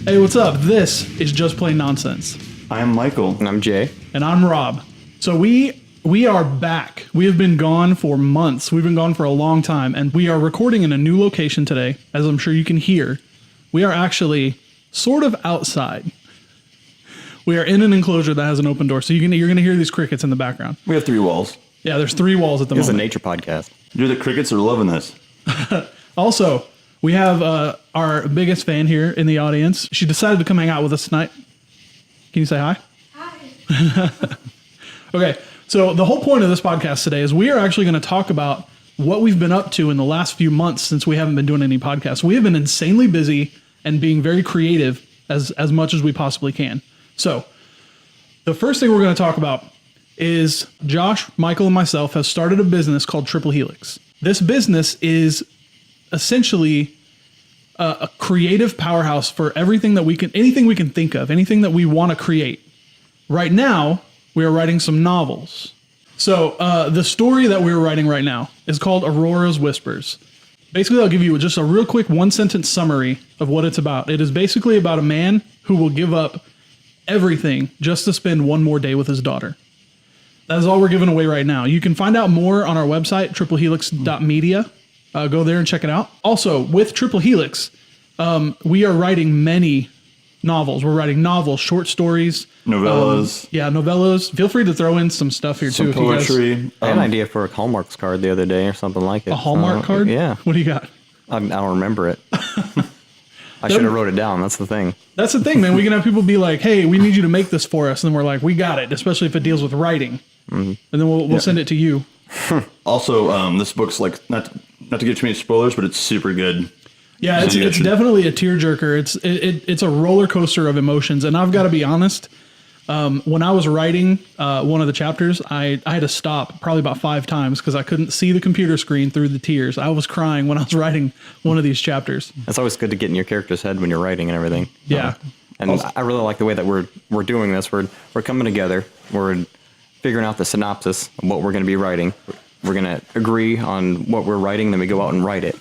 Hey, what's up? This is Just Plain Nonsense. I am Michael. And I'm Jay. And I'm Rob. So we are back. We have been gone for months. We've been gone for a long time, and we are recording in a new location today, as I'm sure you can hear. We are actually sort of outside. We are in an enclosure that has an open door, so you're going to hear these crickets in the background. We have 3 walls. Yeah, there's 3 walls at the It's a moment. nature podcast. Dude, the crickets are loving this. Also, we have our biggest fan here in the audience. She decided to come hang out with us tonight. Can you say hi? Hi. Okay, so the whole point of this podcast today is we are actually going to talk about what we've been up to in the last few months since we haven't been doing any podcasts. We have been insanely busy and being very creative as much as we possibly can. So the first thing we're going to talk about is Josh, Michael, and myself have started a business called Triple Helix. This business is essentially a creative powerhouse for everything that anything we can think of, anything that we want to create. Right now, we are writing some novels. So the story that we're writing right now is called Aurora's Whispers. Basically, I'll give you just a real quick 1-sentence summary of what it's about. It is basically about a man who will give up everything just to spend one more day with his daughter. That is all we're giving away right now. You can find out more on our website, triplehelix.media. Go there and check it out. Also, with Triple Helix, we are writing many novels. We're writing novels, short stories. Novellas. Novellas. Feel free to throw in some stuff here, Some too. poetry. If you guys, I had an idea for a Hallmarks card the other day or something like it. a Hallmark card? Yeah. What do you got? I don't remember it. I should have wrote it down. That's the thing. That's the thing, man. We can have people be like, hey, we need you to make this for us. And then we're like, we got it, especially if it deals with writing. Mm-hmm. And then we'll send it to you. Also, this book's like, not to give too many spoilers, but it's super good. Yeah, it's definitely a tearjerker. It's a roller coaster of emotions. And I've got to be honest, when I was writing one of the chapters, I had to stop probably about 5 times because I couldn't see the computer screen through the tears. I was crying when I was writing one of these chapters. It's always good to get in your character's head when you're writing and everything. Yeah. And also, I really like the way that we're doing this. We're coming together. We're figuring out the synopsis of what we're going to be writing. We're going to agree on what we're writing, then we go out and write it.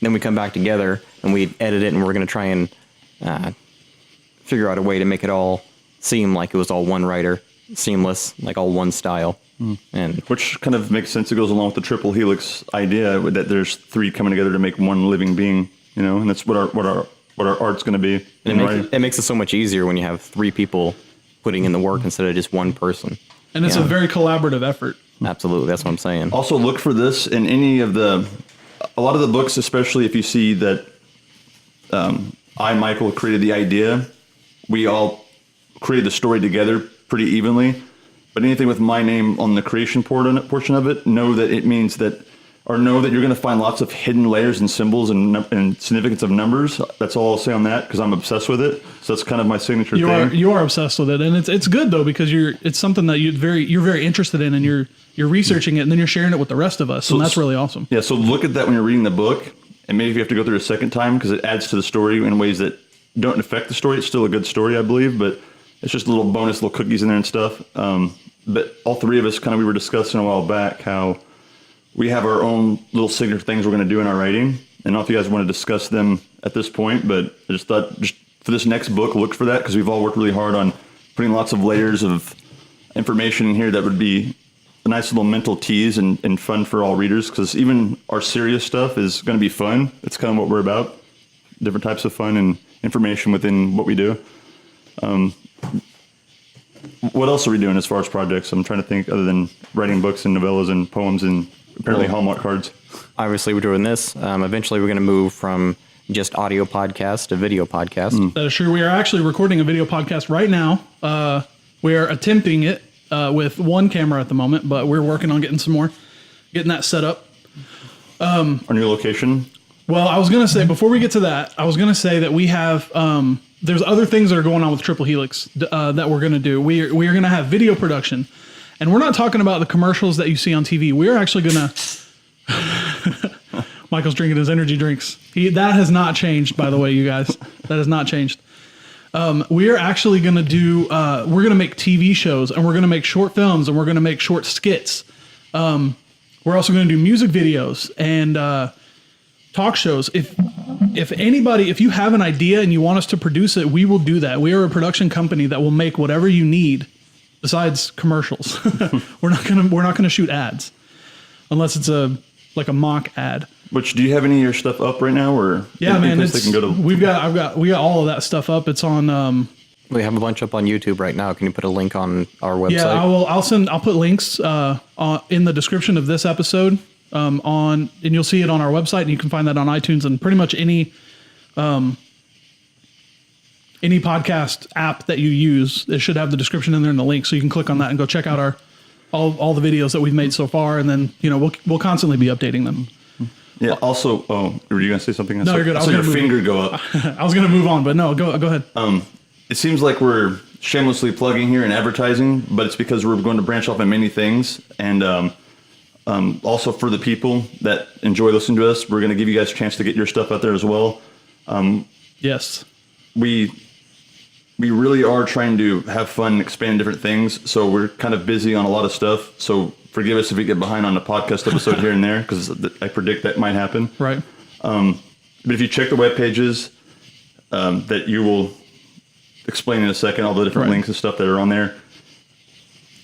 Then we come back together and we edit it, and we're going to try and figure out a way to make it all seem like it was all one writer, seamless, like all one style. And which kind of makes sense. It goes along with the Triple Helix idea that there's 3 coming together to make one living being, and that's what our art's going to be. And it makes it so much easier when you have 3 people putting in the work instead of just one person. And it's a very collaborative effort. Absolutely. That's what I'm saying. Also, look for this in a lot of the books, especially if you see that Michael, created the idea. We all created the story together pretty evenly. But anything with my name on the creation portion of it, know that it means that, or know that you're going to find lots of hidden layers and symbols and significance of numbers. That's all I'll say on that because I'm obsessed with it. So that's kind of my signature thing. You are obsessed with it, and it's good though because it's something that you're very interested in, and you're researching it, and then you're sharing it with the rest of us, and that's really awesome. Yeah. So look at that when you're reading the book, and maybe if you have to go through a second time because it adds to the story in ways that don't affect the story. It's still a good story, I believe, but it's just little bonus, little cookies in there and stuff. But all 3 of us, we were discussing a while back how we have our own little signature things we're going to do in our writing. And I don't know if you guys want to discuss them at this point, but I just thought just for this next book, look for that because we've all worked really hard on putting lots of layers of information in here that would be a nice little mental tease and fun for all readers because even our serious stuff is going to be fun. It's kind of what we're about, different types of fun and information within what we do. What else are we doing as far as projects? I'm trying to think other than writing books and novellas and poems and apparently Hallmark cards. Obviously, we're doing this. Eventually, we're going to move from just audio podcast to video podcast. That is true. We are actually recording a video podcast right now. We are attempting it with 1 camera at the moment, but we're working on getting that set up. Our new location. Well, I was going to say, before we get to that, I was going to say that we have, there's other things that are going on with Triple Helix that we're going to do. We are going to have video production, and we're not talking about the commercials that you see on TV. We're actually going to, Michael's drinking his energy drinks. That has not changed, by the way, you guys. That has not changed. We are actually going to do, we're going to make TV shows, and we're going to make short films, and we're going to make short skits. We're also going to do music videos, and talk shows. If you have an idea and you want us to produce it, we will do that. We are a production company that will make whatever you need besides commercials. We're not gonna shoot ads unless it's a mock ad. Which, do you have any of your stuff up right now, or yeah, man, they can go to? we got all of that stuff up. It's on. We have a bunch up on YouTube right now. Can you put a link on our website? Yeah, I'll put links in the description of this episode and you'll see it on our website, and you can find that on iTunes and pretty much any podcast app that you use. It should have the description in there and the link, so you can click on that and go check out all the videos that we've made so far, and then we'll constantly be updating them. Yeah. Also, were you gonna say something? No, you're good. I saw your finger go up. I was gonna move on, but no, go ahead. It seems like we're shamelessly plugging here and advertising, but it's because we're going to branch off in many things, and also for the people that enjoy listening to us, we're going to give you guys a chance to get your stuff out there as well. Yes, we really are trying to have fun and expand different things, so we're kind of busy on a lot of stuff. So forgive us if we get behind on the podcast episode here and there, because I predict that might happen. Right. But if you check the web pages that you will explain in a second, all the different links and stuff that are on there,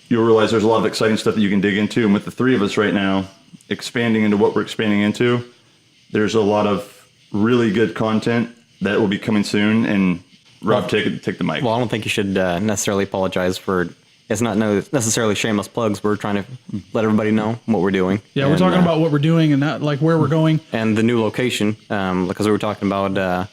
you'll realize there's a lot of exciting stuff that you can dig into. And with the three of us right now expanding into what we're expanding into, there's a lot of really good content that will be coming soon. And Rob, take the mic. Well, I don't think you should necessarily apologize for. It's not necessarily shameless plugs. We're trying to let everybody know what we're doing. Yeah, we're talking about what we're doing and that, like where we're going, and the new location. Because we were talking about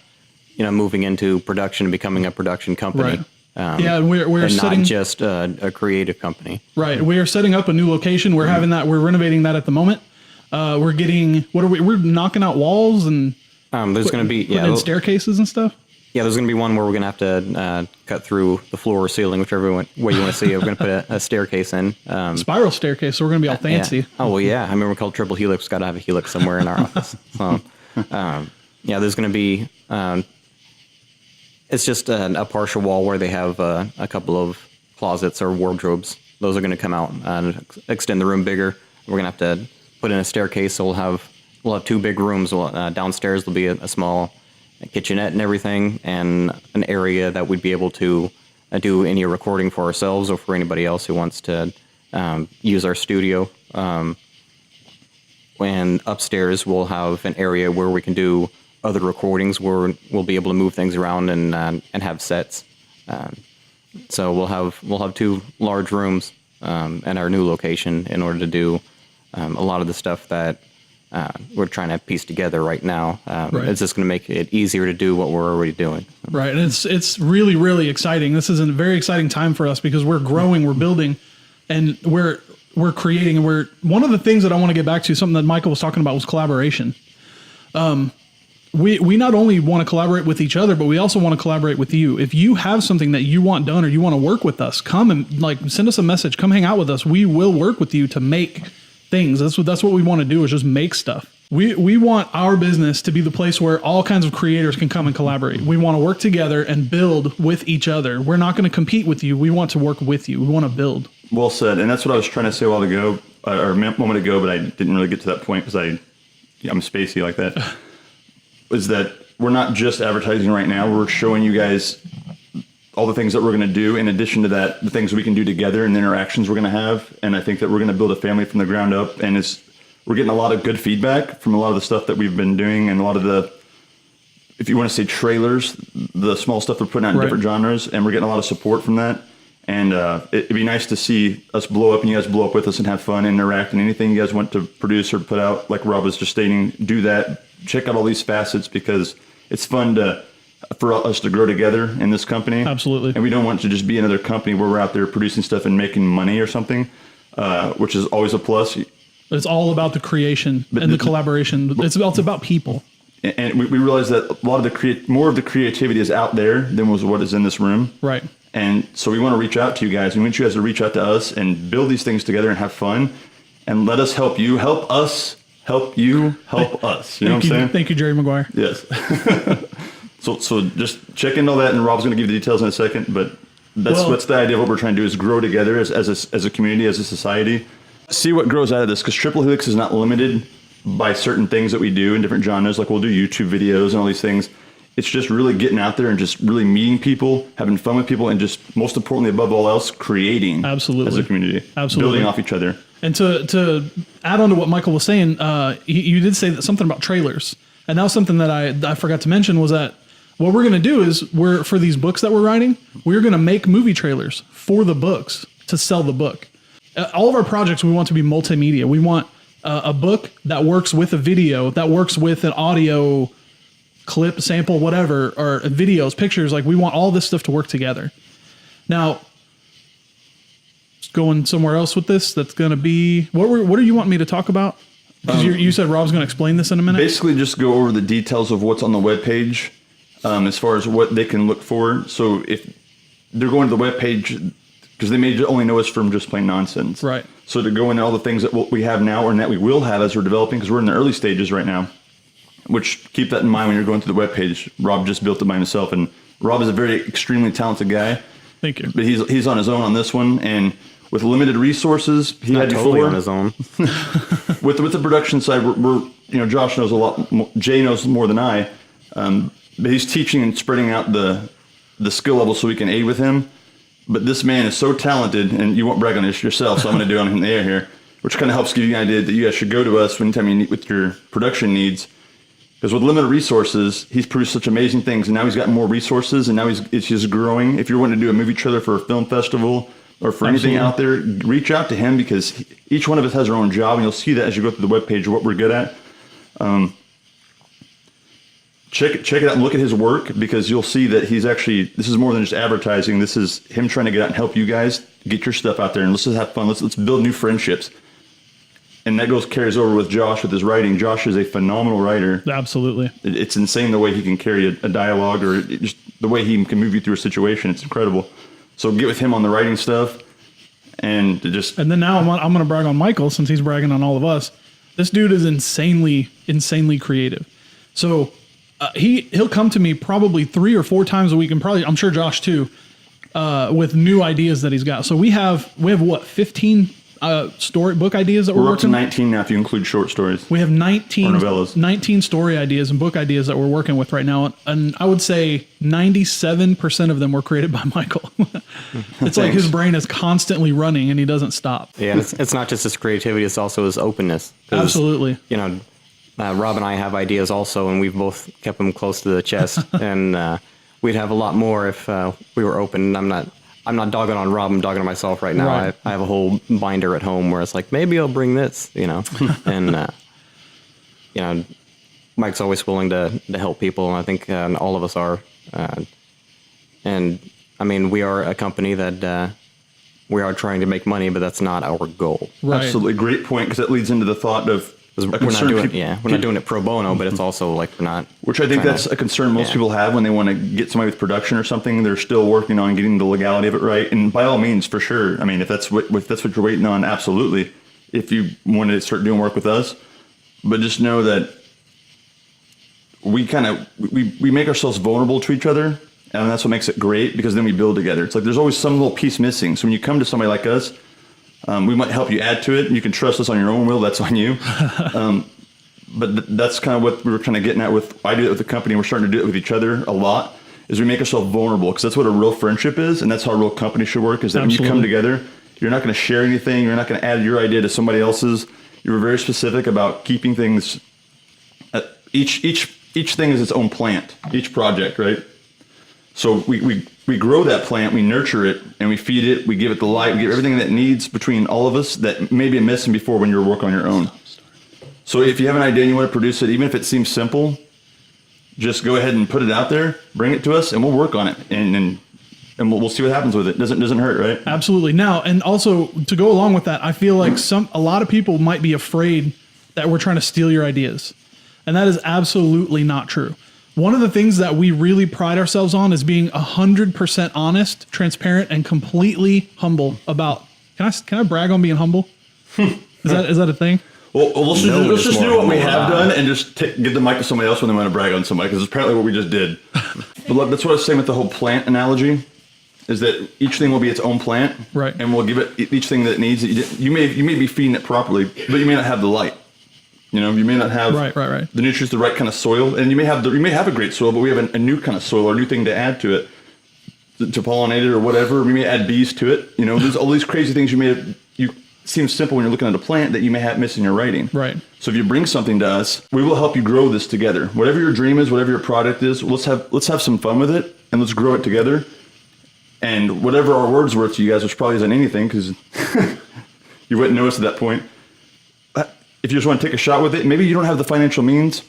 moving into production and becoming a production company. Right. And we're setting, not just a creative company. Right. We are setting up a new location. We're having that. We're renovating that at the moment. We're getting we're knocking out walls and there's going to be in staircases and stuff. Yeah, there's going to be one where we're going to have to cut through the floor or ceiling, whichever way you want to see it. We're going to put a staircase in. Spiral staircase, so we're going to be all fancy. Yeah. Oh, well, yeah. I mean, we're called Triple Helix. Got to have a helix somewhere in our office. So, there's going to be... it's just a partial wall where they have a couple of closets or wardrobes. Those are going to come out and extend the room bigger. We're going to have to put in a staircase, so we'll have two big rooms. Downstairs there'll be a small kitchenette and everything, and an area that we'd be able to do any recording for ourselves or for anybody else who wants to use our studio. And upstairs we'll have an area where we can do other recordings, where we'll be able to move things around and have sets. So we'll have two large rooms in our new location in order to do a lot of the stuff that we're trying to piece together right now. It's just going to make it easier to do what we're already doing. Right, and it's really, really exciting. This is a very exciting time for us because we're growing, we're building, and we're creating. And one of the things that I want to get back to, something that Michael was talking about, was collaboration. We not only want to collaborate with each other, but we also want to collaborate with you. If you have something that you want done or you want to work with us, come and send us a message. Come hang out with us. We will work with you to make things. That's what we want to do, is just make stuff. We want our business to be the place where all kinds of creators can come and collaborate. We want to work together and build with each other. We're not going to compete with you. We want to work with you. We want to build. Well said. And that's what I was trying to say a while ago, or a moment ago, but I didn't really get to that point because I'm spacey like that. Is that we're not just advertising right now. We're showing you guys all the things that we're going to do. In addition to that, the things we can do together and the interactions we're going to have. And I think that we're going to build a family from the ground up. And we're getting a lot of good feedback from a lot of the stuff that we've been doing, and a lot of the, if you want to say trailers, the small stuff we're putting out in different genres. And we're getting a lot of support from that. And it'd be nice to see us blow up and you guys blow up with us and have fun and interact. And anything you guys want to produce or put out, like Rob was just stating, do that. Check out all these facets, because it's fun for us to grow together in this company. Absolutely. And we don't want to just be another company where we're out there producing stuff and making money or something, which is always a plus. It's all about the creation and the collaboration. It's about people. And we realize that a lot of more of the creativity is out there than was what is in this room. Right. And so we want to reach out to you guys. We want you guys to reach out to us and build these things together and have fun, and let us help you. Help us. Help you. Help us. You know what I'm saying? Thank you, Jerry Maguire. Yes. So just check into all that, and Rob's going to give you the details in a second. But that's the idea of what we're trying to do, is grow together as a community, as a society. See what grows out of this, because Triple Helix is not limited by certain things that we do in different genres. Like we'll do YouTube videos and all these things. It's just really getting out there and just really meeting people, having fun with people, and just most importantly, above all else, creating Absolutely. as a community. Absolutely. Building off each other. And to add on to what Michael was saying, you did say that something about trailers. And that was something that I forgot to mention, was that what we're going to do is for these books that we're writing, we're going to make movie trailers for the books to sell the book. All of our projects, we want to be multimedia. We want a book that works with a video, that works with an audio clip, sample, whatever, or videos, pictures. Like, we want all this stuff to work together. Now, going somewhere else with this, that's going to be, what do you want me to talk about? Because you said Rob's going to explain this in a minute. Basically, just go over the details of what's on the webpage as far as what they can look for. So if they're going to the webpage, because they may only know us from just plain nonsense. Right. So to go into all the things that we have now and that we will have as we're developing, because we're in the early stages right now, which keep that in mind when you're going through the webpage. Rob just built it by himself, and Rob is a very extremely talented guy. Thank you. But he's on his own on this one, and with limited resources, he had Totally before on his own. with the production side, we're Josh knows a lot. Jay knows more than I, but he's teaching and spreading out the skill level so we can aid with him. But this man is so talented, and you won't brag on this yourself, so I'm going to do it on the air here, which kind of helps give you an idea that you guys should go to us anytime you need with your production needs. Because with limited resources, he's produced such amazing things, and now he's got more resources, and now it's just growing. If you're wanting to do a movie trailer for a film festival or for anything out there, reach out to him, because each one of us has our own job, and you'll see that as you go through the webpage, what we're good at. Check it out and look at his work, because you'll see that he's actually, this is more than just advertising. This is him trying to get out and help you guys get your stuff out there, and let's just have fun. Let's build new friendships. And that carries over with Josh with his writing. Josh is a phenomenal writer. Absolutely. It's insane the way he can carry a dialogue, or just the way he can move you through a situation. It's incredible. So get with him on the writing stuff, and then now I'm going to brag on Michael, since he's bragging on all of us. This dude is insanely creative. So he'll come to me probably 3 or 4 times a week, and probably, I'm sure Josh too, with new ideas that he's got. So we have what, 15 book ideas that we're up to working 19 now if you include short stories. We have 19 or novellas. 19 story ideas and book ideas that we're working with right now, and I would say 97% of them were created by Michael. It's like his brain is constantly running and he doesn't stop. Yeah, and it's not just his creativity; it's also his openness. Absolutely. Rob and I have ideas also, and we've both kept them close to the chest. And we'd have a lot more if we were open. And I'm not dogging on Rob, I'm dogging on myself right now. Right. I have a whole binder at home where it's like, maybe I'll bring this, and Mike's always willing to help people, and I think all of us are. And I mean, we are a company that we are trying to make money, but that's not our goal. Right. Absolutely, great point, because that leads into the thought of We're not doing it pro bono, but it's also like we're not. Which I think that's a concern most people have when they want to get somebody with production or something. They're still working on getting the legality of it right, and by all means, for sure. I mean, if that's what you're waiting on, absolutely. If you want to start doing work with us, but just know that we make ourselves vulnerable to each other, and that's what makes it great, because then we build together. It's like there's always some little piece missing. So when you come to somebody like us, we might help you add to it. You can trust us on your own will. That's on you. But that's kind of what we were kind of getting at with, I do it with the company, and we're starting to do it with each other a lot, is we make ourselves vulnerable, because that's what a real friendship is, and that's how a real company should work, is that Absolutely. When you come together, you're not going to share anything. You're not going to add your idea to somebody else's. You're very specific about keeping things, each thing is its own plant, each project, right? So we grow that plant, we nurture it, and we feed it, we give it the light, we give everything that it needs between all of us that may be missing before when you're working on your own. So if you have an idea and you want to produce it, even if it seems simple, just go ahead and put it out there, bring it to us, and we'll work on it, and we'll see what happens with it. Doesn't hurt, right? Absolutely. Now, and also to go along with that, I feel like a lot of people might be afraid that we're trying to steal your ideas, and that is absolutely not true. One of the things that we really pride ourselves on is being 100% honest, transparent, and completely humble about. Can I brag on being humble? Is that a thing? Well, let's just do what we have done, and just give the mic to somebody else when they want to brag on somebody, because it's apparently what we just did. But that's what I was saying with the whole plant analogy, is that each thing will be its own plant, right? And we'll give it each thing that it needs. You may be feeding it properly, but you may not have the light. You know, you may not have Right. the nutrients, the right kind of soil, and you may have a great soil, but we have a new kind of soil or a new thing to add to it, to pollinate it or whatever. We may add bees to it. You know, there's all these crazy things you seem simple when you're looking at a plant that you may have missed in your writing. Right. So if you bring something to us, we will help you grow this together. Whatever your dream is, whatever your product is, let's have some fun with it and let's grow it together. And whatever our word's worth to you guys, which probably isn't anything because you wouldn't notice at that point. If you just want to take a shot with it, maybe you don't have the financial means,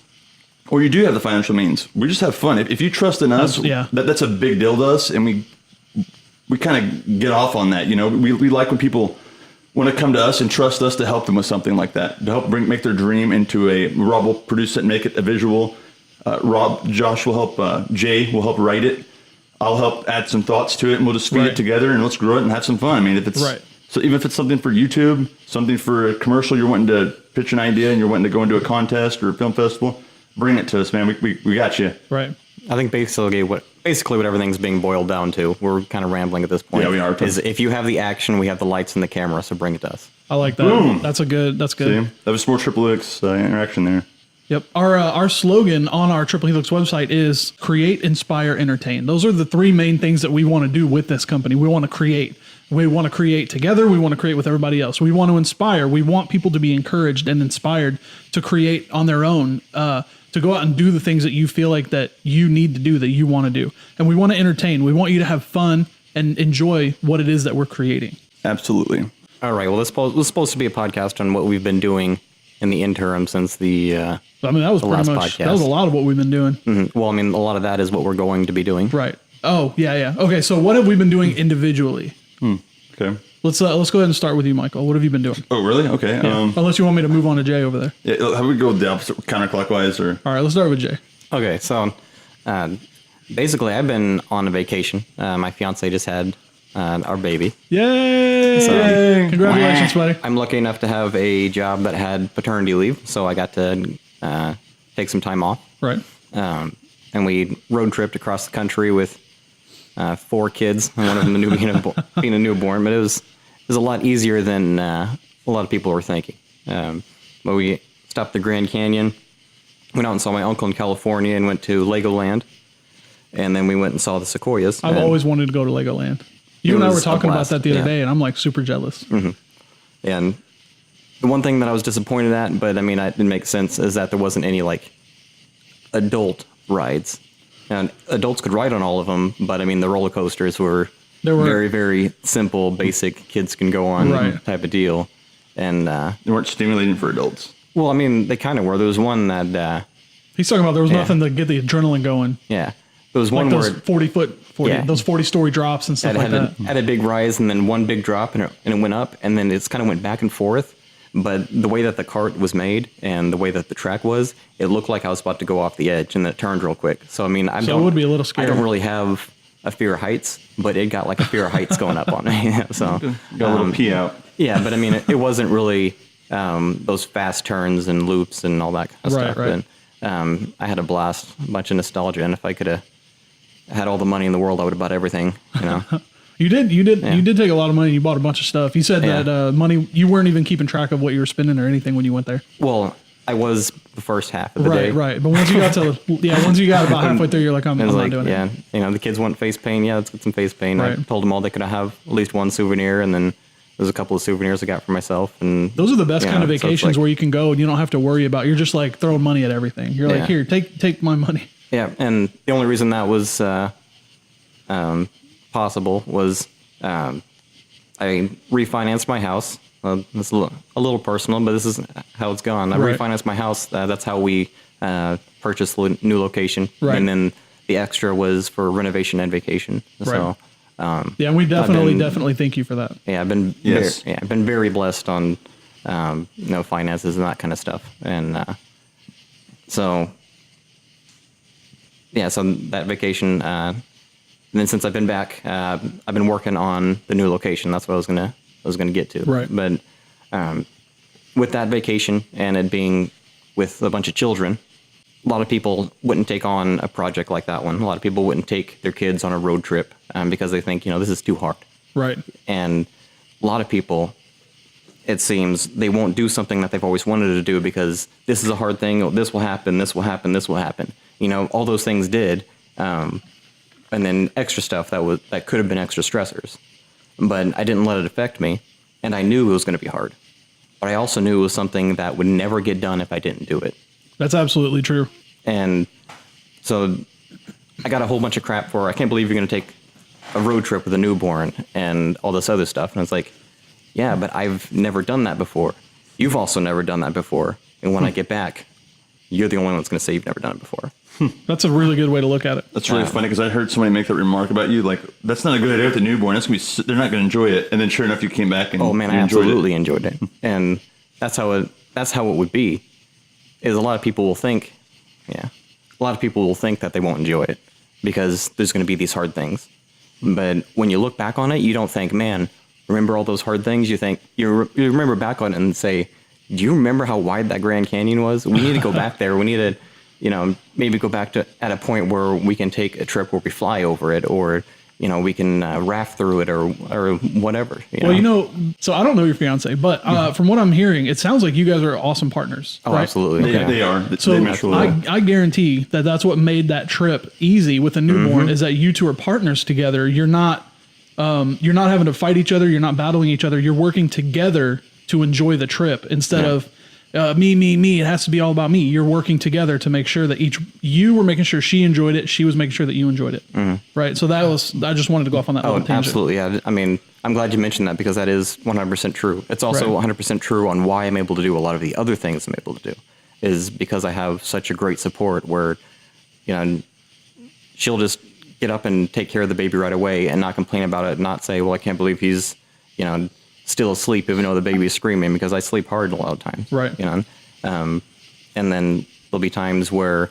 or you do have the financial means. We just have fun. If you trust in us, that's a big deal to us, and we kind of get off on that. You know, we like when people want to come to us and trust us to help them with something like that, to help make their dream into a. Rob will produce it and make it a visual. Josh will help. Jay will help write it. I'll help add some thoughts to it, and we'll just feed it together and let's grow it and have some fun. I mean, if it's so, even if it's something for YouTube, something for a commercial, you're wanting to pitch an idea and you're wanting to go into a contest or a film festival, bring it to us, man. We got you. Right. I think basically what everything's being boiled down to, we're kind of rambling at this point. Yeah, we are. Is if you have the action, we have the lights and the camera, so bring it to us. I like that. Boom. That's good. See? That was more Triple X interaction there. Yep. Our slogan on our Triple Helix website is create, inspire, entertain. Those are the three main things that we want to do with this company. We want to create. We want to create together. We want to create with everybody else. We want to inspire. We want people to be encouraged and inspired to create on their own, to go out and do the things that you feel like that you need to do, that you want to do. And we want to entertain. We want you to have fun and enjoy what it is that we're creating. Absolutely. All right. Well, this was supposed to be a podcast on what we've been doing in the interim since the I mean, that was pretty much podcast. That was a lot of what we've been doing. Mm-hmm. Well, I mean, a lot of that is what we're going to be doing. Right. Oh, yeah. Okay, so what have we been doing individually? Okay. Let's go ahead and start with you, Michael. What have you been doing? Oh, really? Okay. Yeah. Unless you want me to move on to Jay over there. Yeah, how we go the opposite, counterclockwise, or? All right, let's start with Jay. Okay, so basically, I've been on a vacation. My fiance just had our baby. Yay! So, Congratulations, buddy. I'm lucky enough to have a job that had paternity leave, so I got to take some time off. Right. And we road tripped across the country with 4 kids, and one of them being a newborn. But it was a lot easier than a lot of people were thinking. But we stopped the Grand Canyon, went out and saw my uncle in California, and went to Legoland. And then we went and saw the sequoias. I've always wanted to go to Legoland. You and I were talking about that the other day, and I'm like super jealous. Mm-hmm. And the one thing that I was disappointed at, but I mean, it didn't make sense, is that there wasn't any like adult rides. And adults could ride on all of them, but I mean, the roller coasters were very, very simple, basic, kids can go on type of deal. And they weren't stimulating for adults. Well, I mean, they kind of were. There was one that he's talking about there was nothing to get the adrenaline going. Yeah. There was one those where 40 those 40-story drops and stuff like that. Had a big rise and then one big drop, and it went up, and then it's kind of went back and forth. But the way that the cart was made and the way that the track was, it looked like I was about to go off the edge, and then it turned real quick. So I mean, it would be a little scary. I don't really have a fear of heights, but it got like a fear of heights going up on me. So got a little pee out. Yeah, but I mean, it wasn't really those fast turns and loops and all that kind of stuff. Right. But I had a blast, a bunch of nostalgia, and if I could have had all the money in the world, I would have bought everything. You know. You did take a lot of money. You bought a bunch of stuff. You said that money, you weren't even keeping track of what you were spending or anything when you went there. Well, I was the first half of the day. Right. But once you got about halfway through, you're like, I'm not doing it. Yeah, you know, the kids want face paint. Yeah, let's get some face paint. Right. I told them all they could have at least one souvenir, and then there's a couple of souvenirs I got for myself. And those are the best kind of vacations where you can go and you don't have to worry about. You're just like throwing money at everything. You're like, here, take my money. Yeah, and the only reason that was possible was I refinanced my house. It's a little personal, but this is how it's gone. I refinanced my house. That's how we purchased the new location. Right. And then the extra was for renovation and vacation. Right. So, and we definitely thank you for that. Yeah, I've been very blessed on finances and that kind of stuff. And so that vacation. And then since I've been back, I've been working on the new location. That's what I was gonna get to. Right. But with that vacation and it being with a bunch of children, a lot of people wouldn't take on a project like that one. A lot of people wouldn't take their kids on a road trip because they think, this is too hard. Right. And a lot of people it seems they won't do something that they've always wanted to do because this is a hard thing. Oh, this will happen. This will happen. This will happen. You know, all those things did. And then extra stuff that could have been extra stressors. But I didn't let it affect me. And I knew it was going to be hard. But I also knew it was something that would never get done if I didn't do it. That's absolutely true. And so I got a whole bunch of crap for, I can't believe you're going to take a road trip with a newborn and all this other stuff. And it's like, yeah, but I've never done that before. You've also never done that before. And when I get back, you're the only one that's going to say you've never done it before. That's a really good way to look at it. That's really funny because I heard somebody make that remark about you. Like, that's not a good idea with the newborn. That's gonna be, they're not going to enjoy it. And then sure enough, you came back and oh man, I absolutely enjoyed it. And that's how it would be. Is a lot of people will think, a lot of people will think that they won't enjoy it because there's going to be these hard things. But when you look back on it, you don't think, man, remember all those hard things? You think you remember back on it and say, do you remember how wide that Grand Canyon was? We need to go back there. We need to, maybe go back to at a point where we can take a trip where we fly over it, or we can raft through it, or whatever. So I don't know your fiance, but from what I'm hearing, it sounds like you guys are awesome partners. Oh, right? absolutely. They are. So I guarantee that's what made that trip easy with a newborn is that you two are partners together. You're not having to fight each other. You're not battling each other. You're working together to enjoy the trip instead of me. It has to be all about me. You're working together to make sure that you were making sure she enjoyed it. She was making sure that you enjoyed it. Right. So I just wanted to go off on that. Oh, tangent. absolutely. Yeah. I mean, I'm glad you mentioned that because that is 100% true. It's also 100% true on why I'm able to do a lot of the other things I'm able to do is because I have such a great support where, she'll just get up and take care of the baby right away and not complain about it, not say, well, I can't believe he's, still asleep even though the baby is screaming, because I sleep hard a lot of times. Right. And then there'll be times where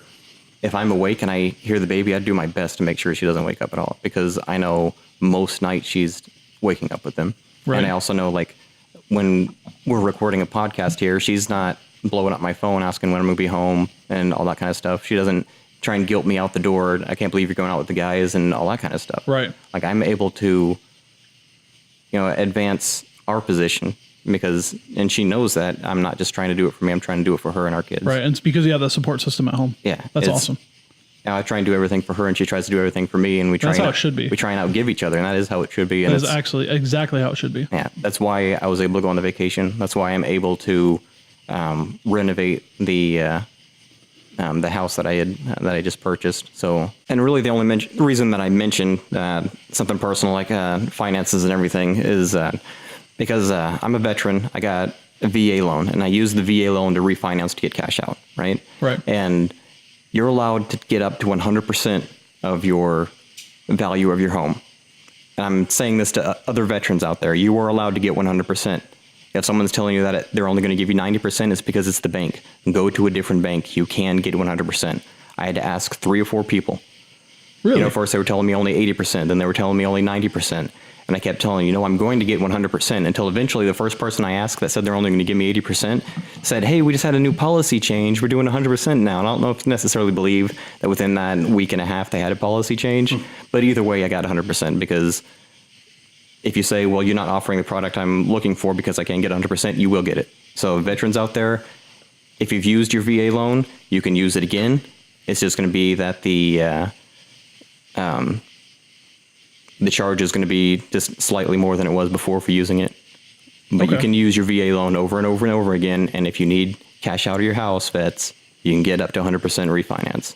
if I'm awake and I hear the baby, I do my best to make sure she doesn't wake up at all, because I know most nights she's waking up with them. Right. And I also know, like, when we're recording a podcast here, she's not blowing up my phone asking when I'm going to be home and all that kind of stuff. She doesn't try and guilt me out the door. I can't believe you're going out with the guys and all that kind of stuff. Right. Like, I'm able to, advance our position and she knows that I'm not just trying to do it for me. I'm trying to do it for her and our kids. Right. And it's because you have that support system at home. Yeah. That's awesome. I try and do everything for her and she tries to do everything for me, and that's how it should be. We try and outgive each other, and that is how it should be. And that is actually exactly how it should be. Yeah. That's why I was able to go on the vacation. That's why I'm able to renovate the house that I just purchased. So, and really the only reason that I mentioned something personal like finances and everything is because I'm a veteran. I got a VA loan, and I used the VA loan to refinance to get cash out. Right. Right. And you're allowed to get up to 100% of your value of your home. And I'm saying this to other veterans out there. You are allowed to get 100%. If someone's telling you that they're only going to give you 90%, it's because it's the bank. Go to a different bank. You can get 100%. I had to ask 3 or 4 people. Really? First they were telling me only 80%, then they were telling me only 90%. And I kept telling I'm going to get 100%, until eventually the first person I asked that said they're only going to give me 80% said, hey, we just had a new policy change. We're doing 100% now. And I don't know if you necessarily believe that within that week and a half they had a policy change. But either way, I got 100% because if you say, well, you're not offering the product I'm looking for because I can't get 100%, you will get it. So veterans out there, if you've used your VA loan, you can use it again. It's just going to be that the charge is going to be just slightly more than it was before for using it. But you can use your VA loan over and over and over again. And if you need cash out of your house, vets, you can get up to 100% refinance.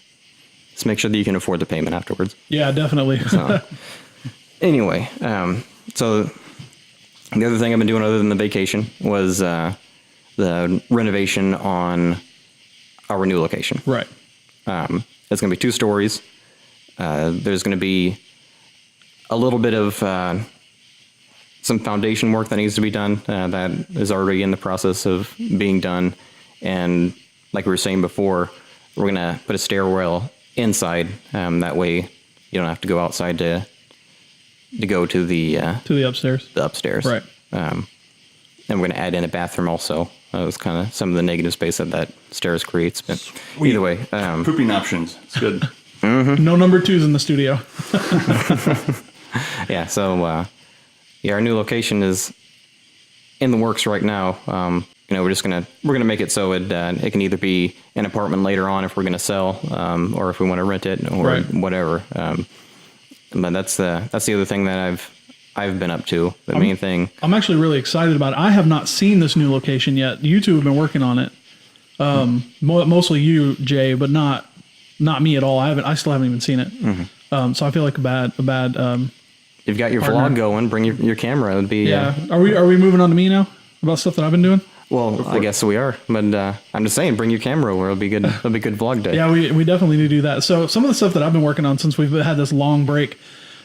Just make sure that you can afford the payment afterwards. Yeah, definitely. So, anyway, so the other thing I've been doing other than the vacation was the renovation on our new location. Right. It's going to be 2 stories. There's going to be a little bit of some foundation work that needs to be done that is already in the process of being done. And like we were saying before, we're going to put a stairwell inside. That way you don't have to go outside to go to the upstairs. The upstairs. Right. And we're going to add in a bathroom also. That was kind of some of the negative space that stairs creates. But either way. Pooping options. It's good. Mm-hmm. No number 2s in the studio. Yeah, so our new location is in the works right now. We're gonna make it so it can either be an apartment later on if we're gonna sell, or if we want to rent it or whatever. But that's the other thing that I've been up to. The main thing. I'm actually really excited about it. I have not seen this new location yet. You two have been working on it. Mostly you, Jay, but not me at all. I still haven't even seen it. Mm-hmm. So I feel like a bad. You've got your vlog going. Bring your camera. It would be. Yeah. Are we moving on to me now about stuff that I've been doing? Well, I guess we are, but I'm just saying, bring your camera over. It'll be good. It'll be good vlog day. Yeah, we definitely need to do that. So some of the stuff that I've been working on since we've had this long break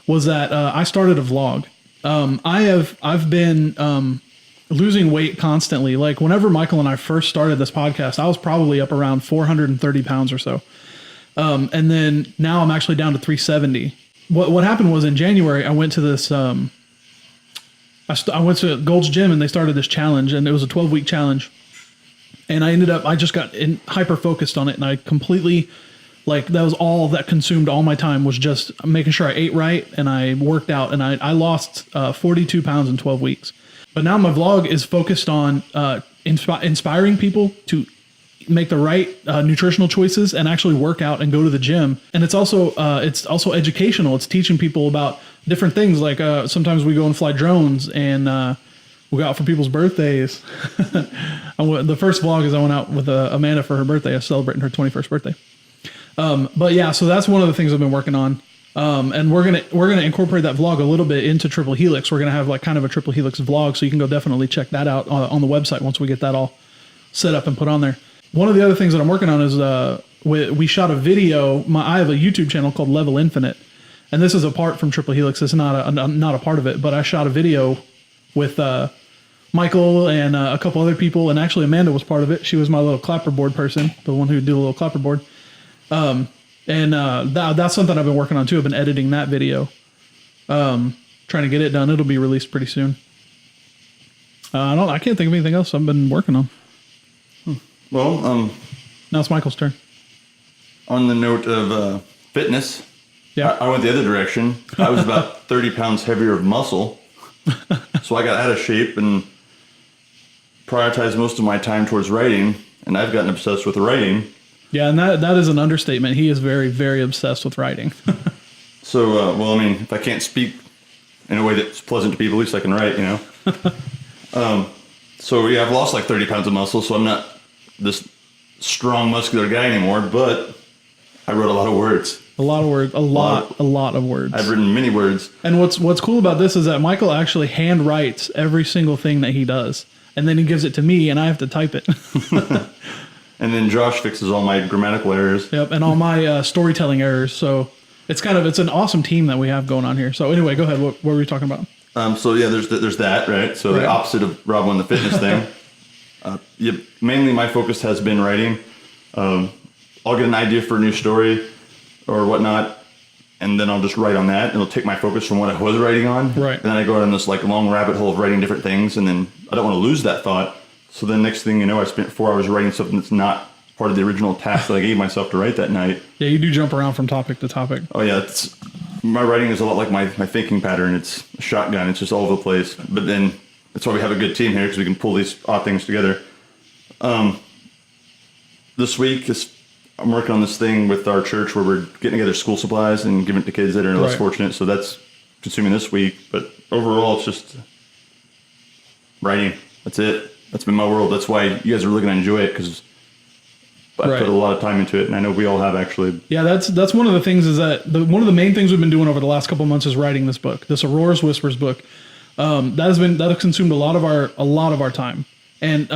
was that I started a vlog. I've been losing weight constantly. Like whenever Michael and I first started this podcast, I was probably up around 430 pounds or so. And then now I'm actually down to 370. What happened was in January, I went to this, I went to Gold's Gym and they started this challenge, and it was a 12-week challenge. And I just got hyper focused on it, and I completely, that was all that consumed all my time, was just making sure I ate right and I worked out, and I lost 42 pounds in 12 weeks. But now my vlog is focused on inspiring people to make the right nutritional choices and actually work out and go to the gym. And it's also educational. It's teaching people about different things. Like sometimes we go and fly drones, and we go out for people's birthdays. The first vlog is I went out with Amanda for her birthday. I was celebrating her 21st birthday. But yeah, so that's one of the things I've been working on. And we're gonna incorporate that vlog a little bit into Triple Helix. We're gonna have like kind of a Triple Helix vlog, so you can go definitely check that out on the website once we get that all set up and put on there. One of the other things that I'm working on is we shot a video. I have a YouTube channel called Level Infinite, and this is apart from Triple Helix. It's not a part of it, but I shot a video with Michael and a couple other people, and actually Amanda was part of it. She was my little clapperboard person, the one who did a little clapperboard. That's something I've been working on too. I've been editing that video, trying to get it done. It'll be released pretty soon. I can't think of anything else I've been working on. Well, now it's Michael's turn. On the note of fitness, yeah, I went the other direction. I was about 30 pounds heavier of muscle, so I got out of shape and prioritized most of my time towards writing, and I've gotten obsessed with writing. Yeah, and that is an understatement. He is very, very obsessed with writing. So, if I can't speak in a way that's pleasant to people, at least I can write, So, yeah, I've lost like 30 pounds of muscle, so I'm not this strong, muscular guy anymore, but I wrote a lot of words. A lot of words. A lot of words. I've written many words. And what's cool about this is that Michael actually hand writes every single thing that he does, and then he gives it to me, and I have to type it. And then Josh fixes all my grammatical errors. Yep, and all my storytelling errors. So it's an awesome team that we have going on here. So anyway, go ahead. What were we talking about? So yeah, there's that, right? So the opposite of Rob on the fitness thing. Mainly my focus has been writing. I'll get an idea for a new story or whatnot, and then I'll just write on that. It'll take my focus from what I was writing on. Right. And then I go down this long rabbit hole of writing different things, and then I don't want to lose that thought. So then next thing you know, I spent 4 hours writing something that's not part of the original task that I gave myself to write that night. Yeah, you do jump around from topic to topic. Oh yeah, my writing is a lot like my thinking pattern. It's a shotgun. It's just all over the place. But then that's why we have a good team here, because we can pull these odd things together. This week, I'm working on this thing with our church where we're getting together school supplies and giving it to kids that are less fortunate. So that's consuming this week. But overall, it's just writing. That's it. That's been my world. That's why you guys are really going to enjoy it, because I put a lot of time into it, and I know we all have actually. Yeah, that's one of the things is that one of the main things we've been doing over the last couple of months is writing this book, this Aurora's Whispers book. That has consumed a lot of our time. And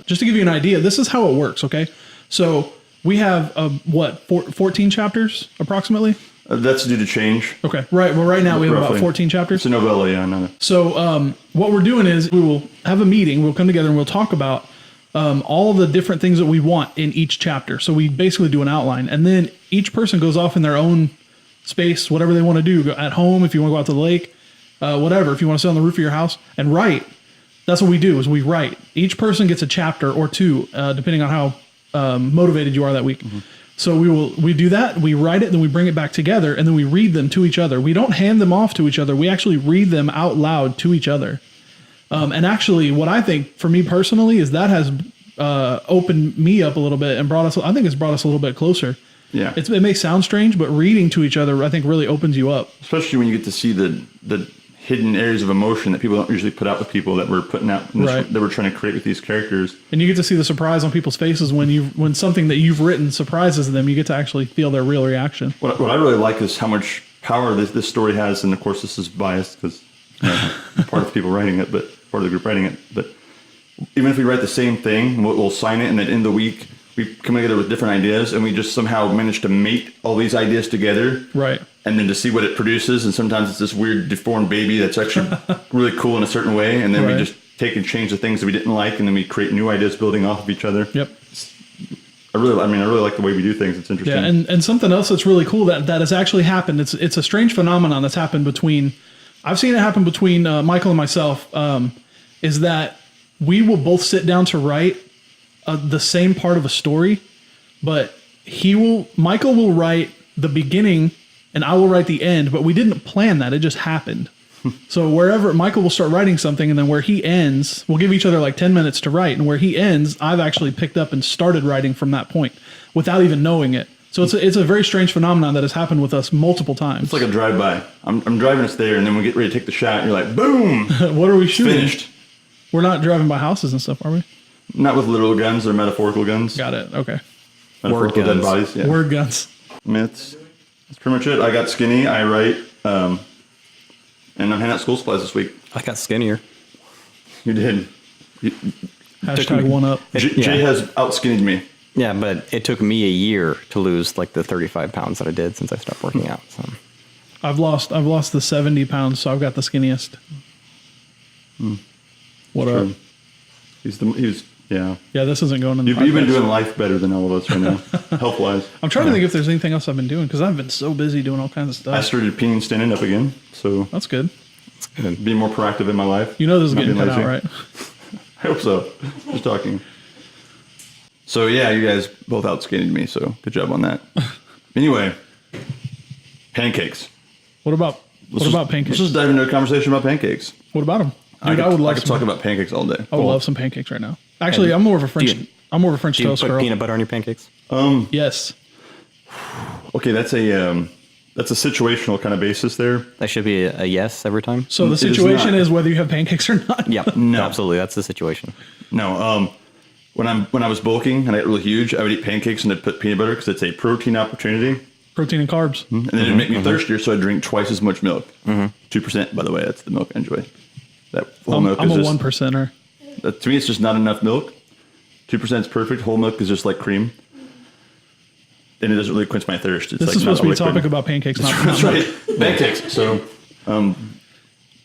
just to give you an idea, this is how it works. Okay, so we have 14 chapters approximately. That's due to change. Okay, right. Well, right now we have about 14 chapters. It's a novella, yeah. No. So what we're doing is we will have a meeting. We'll come together and we'll talk about all the different things that we want in each chapter. So we basically do an outline, and then each person goes off in their own space, whatever they want to do. Go at home, if you want to go out to the lake, whatever. If you want to sit on the roof of your house and write, that's what we do. Is we write. Each person gets a chapter or two, depending on how motivated you are that week. Mm-hmm. So we do that. We write it, then we bring it back together, and then we read them to each other. We don't hand them off to each other. We actually read them out loud to each other. And actually, what I think for me personally is that has opened me up a little bit and I think it's brought us a little bit closer. Yeah. It may sound strange, but reading to each other, I think, really opens you up. Especially when you get to see the hidden areas of emotion that people don't usually put out with people that we're putting out, that we're trying to create with these characters. And you get to see the surprise on people's faces when something that you've written surprises them. You get to actually feel their real reaction. What I really like is how much power this story has, and of course this is biased because I'm part of the people writing it, but part of the group writing it. But even if we write the same thing, we'll sign it, and then in the week we come together with different ideas, and we just somehow manage to mate all these ideas together. Right. And then to see what it produces, and sometimes it's this weird deformed baby that's actually really cool in a certain way, and then we just take and change the things that we didn't like, and then we create new ideas building off of each other. Yep. I really like the way we do things. It's interesting. Yeah, and something else that's really cool that has actually happened. It's a strange phenomenon that's happened between. I've seen it happen between Michael and myself. Is that we will both sit down to write the same part of a story, but Michael will write the beginning and I will write the end, but we didn't plan that. It just happened. So wherever Michael will start writing something, and then where he ends, we'll give each other like 10 minutes to write. And where he ends, I've actually picked up and started writing from that point without even knowing it. So it's a very strange phenomenon that has happened with us multiple times. It's like a drive-by. I'm driving us there, and then we get ready to take the shot, and you're like, boom! What are we shooting? Finished. We're not driving by houses and stuff, are we? Not with literal guns. They're metaphorical guns. Got it. Okay. Metaphorical dead bodies. Yeah. Word guns. Myths. That's pretty much it. I got skinny. I write. And I'm handing out school supplies this week. I got skinnier. You did. Hashtag one up. Jay has out-skinnied me. Yeah, but it took me a year to lose like the 35 pounds that I did since I stopped working out. So I've lost the 70 pounds, so I've got the skinniest. What up? Yeah. Yeah, this isn't going in the You've been doing life better than all of us right now, health-wise. I'm trying to think if there's anything else I've been doing, because I've been so busy doing all kinds of stuff. I started peeing and standing up again, so That's good. it's good. being more proactive in my life. You know this is Not getting being cut out, lazy. right? I hope so. Just talking. So yeah, you guys both out-skinnied me, so good job on that. Anyway, pancakes. What about Let's pancakes? just dive into a conversation about pancakes. What about them? Dude, I would love I could talk about pancakes all day. I would love some pancakes right now. Actually, I'm more of a French. I'm more of a French Do you toast put girl. peanut butter on your pancakes? Yes. Okay, that's a situational kind of basis there. That should be a yes every time. So the It is situation not. is whether you have pancakes or not. Yeah, No. absolutely. That's the situation. No, when I was bulking and I got really huge, I would eat pancakes and I'd put peanut butter because it's a protein opportunity. Protein and carbs. And then it'd make me thirstier, so I'd drink twice as much milk. 2%, by the way, that's the milk I enjoy. That whole milk I'm is a just, 1%er. to me, it's just not enough milk. 2% is perfect. Whole milk is just like cream. And it doesn't really quench my thirst. It's This like is supposed to be a not topic liquid. about pancakes, not That's right. Pancakes. So,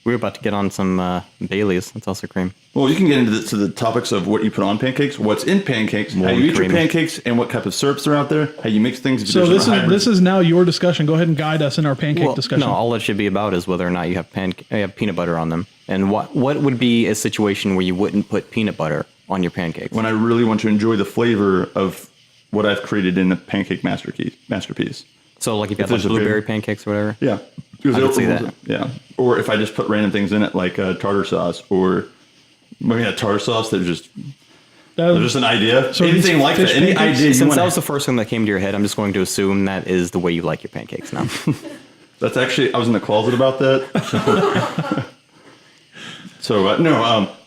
We were about to get on some Bailey's. That's also cream. well, you can get into the topics of what you put on pancakes, what's in pancakes, how you eat your creamy. pancakes, and what type of syrups are out there, how you mix things. So this is now your discussion. Go ahead and guide us in our pancake Well, discussion. no, all it should be about is whether or not you have peanut butter on them, and what would be a situation where you wouldn't put peanut butter on your pancakes. when I really want to enjoy the flavor of what I've created in a pancake masterpiece. So, like if you have like there's a blueberry big- pancakes or whatever. Yeah. I could see that. Yeah. Or if I just put random things in it, like tartar sauce, or maybe a tartar sauce that's just an idea. So Anything these like that. fish Any pancakes- idea you Since want that was the first thing that came to your head, I'm just going to assume that is the way you like your pancakes now. That's actually, I was in the closet about that. So,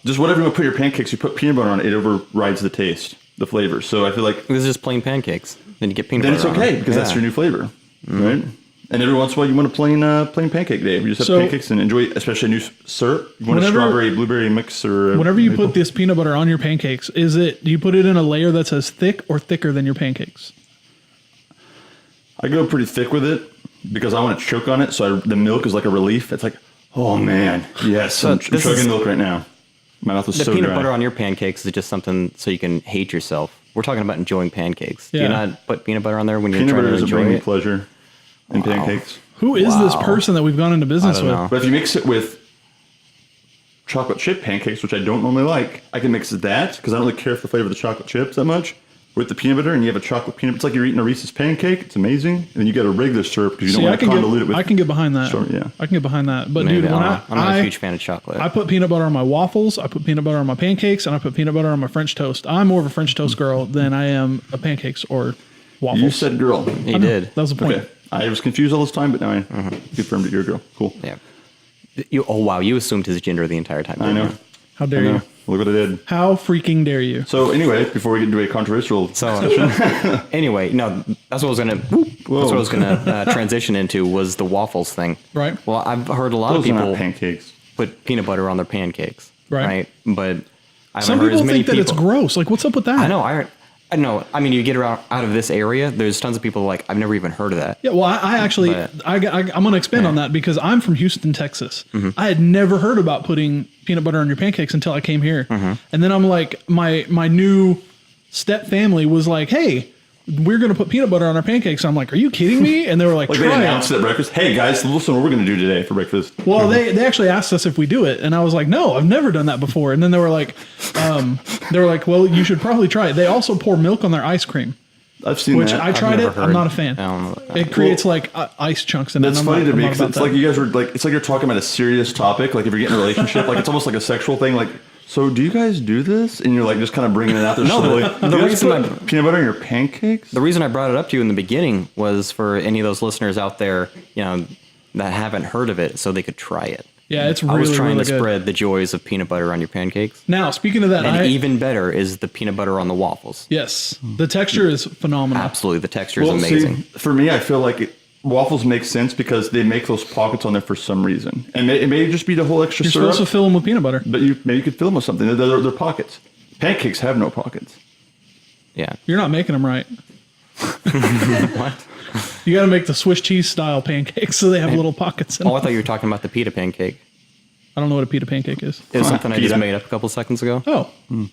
just whatever you want to put your pancakes, you put peanut butter on it, it overrides the taste, the flavor. So I feel like This is just plain pancakes. Then you get peanut then butter it's on okay them. because that's Yeah. your new flavor, right? And every once in a while, you want a plain pancake day. You just have So- pancakes and enjoy, especially a new syrup. You want Whenever- a strawberry, blueberry mix, or Whenever you maple. put this peanut butter on your pancakes, do you put it in a layer that's as thick or thicker than your pancakes? I go pretty thick with it because I want to choke on it. So the milk is like a relief. It's like, oh man, yes, I'm this chugging is- milk right now. My mouth is The so peanut dry. butter on your pancakes is just something so you can hate yourself. We're talking about enjoying pancakes. Do Yeah. you not put peanut butter on there when you're Peanut trying butter to doesn't bring enjoy me it? pleasure in pancakes. Who is this Wow. person that we've gone into business I don't with? know. But if you mix it with chocolate chip pancakes, which I don't normally like, I can mix that because I don't really care for the flavor of the chocolate chips that much. with the peanut butter, and you have a chocolate peanut. It's like you're eating a Reese's pancake. It's amazing. And then you got a regular syrup because you don't want to convolute it with. I can get behind that. Sure, yeah. I can get behind that. But Maybe, dude, when I'm not a huge fan of chocolate. I put peanut butter on my waffles. I put peanut butter on my pancakes, and I put peanut butter on my French toast. I'm more of a French toast girl than I am a pancakes or waffles. You said girl. He did. That was the point. Okay. I was confused all this time, but now I confirmed that you're a girl. Cool. Yeah. Oh wow, you assumed his gender the entire time. I know. How dare you? Look what I did. How freaking dare you? So anyway, before we get into a controversial session, anyway, no, that's what I was gonna transition into was the waffles thing. Right. Well, I've heard a lot those of people are not pancakes. put peanut butter on their pancakes. Right. But I haven't Some heard as people many think that it's gross. Like, what's up with that? I know. I know. I mean, you get out of this area, there's tons of people like, I've never even heard of that. Yeah, well, I actually, But- I'm going to expand on that because I'm from Houston, Texas. Mm-hmm. I had never heard about putting peanut butter on your pancakes until I came here. Mm-hmm. And then I'm like, my new step family was like, hey, we're going to put peanut butter on our pancakes. I'm like, are you kidding me? And they were like, Like they try announced it. at breakfast, hey guys, listen what we're going to do today for breakfast. Well, they actually asked us if we do it. And I was like, no, I've never done that before. And then they were like, well, you should probably try it. They also pour milk on their ice cream. I've seen Which that. I tried never it. I'm heard. not a fan. I don't know about that. It creates like ice chunks in it. That's and I'm funny not- to me I'm not because about it's that. like you guys were like, it's like you're talking about a serious topic. Like if you're getting in a relationship, like it's almost like a sexual thing. Like, so do you guys do this? And you're like just kind of bringing it out there slowly. the Do you guys reason put peanut butter in your pancakes? The reason I brought it up to you in the beginning was for any of those listeners out there, that haven't heard of it, so they could try it. Yeah, it's I really, was trying really to good. spread the joys of peanut butter on your pancakes. Now, speaking of that, And even better is the peanut butter on the waffles. yes, the texture is phenomenal. Absolutely. The texture is Well, amazing. see, for me, I feel like waffles make sense because they make those pockets on there for some reason, and it may just be the whole extra You're syrup. supposed to fill them with peanut butter. But maybe you could fill them with something. They're pockets. Pancakes have no pockets. Yeah. You're not making them right. What? You got to make the Swiss cheese style pancakes so they have little pockets in Oh, I them. thought you were talking about the pita pancake. I don't know what a pita pancake is. It was something I just Pita. made up a couple seconds ago. Oh,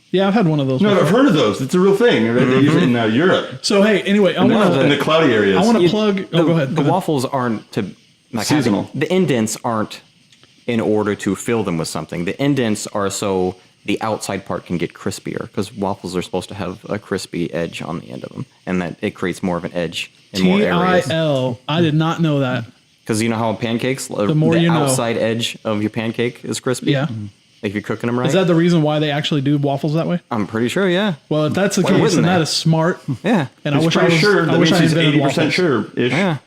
yeah, I've had one of those. No, before. I've heard of those. It's a real thing. Right? They use it in Europe. So hey, anyway, I In want the to cloudy areas. plug. Oh, go ahead. The waffles aren't to like Seasonal. the indents aren't in order to fill them with something. The indents are so the outside part can get crispier because waffles are supposed to have a crispy edge on the end of them, and that it creates more of an edge in more areas. TIL. I did not know that. Because you know how pancakes, the more you know. outside edge of your pancake is crispy. Yeah. If you're cooking them right. Is that the reason why they actually do waffles that way? I'm pretty sure. Yeah. Well, if that's the Why case, wouldn't then that they? is smart. Yeah. And I He's wish I pretty was sure. I That wish means I he's invented 80% waffles. sure-ish. Yeah.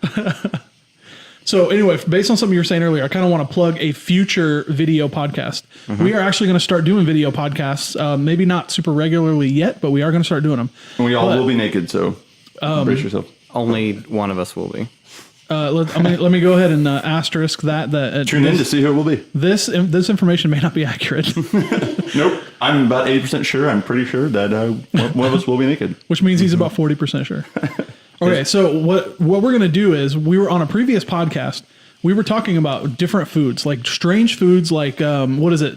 So anyway, based on something you were saying earlier, I kind of want to plug a future video podcast. We are actually going to start doing video podcasts. Maybe not super regularly yet, but we are going to start doing them. And we all But- will be naked, so brace yourself. Only one of us will be. Let me go ahead and asterisk that. Tune in to see who it will be. This information may not be accurate, Nope. I'm about 80% sure. I'm pretty sure that one of us will be naked. which means he's about 40% sure. Okay, so what we're going to do is we were on a previous podcast. We were talking about different foods, like strange foods, like what is it?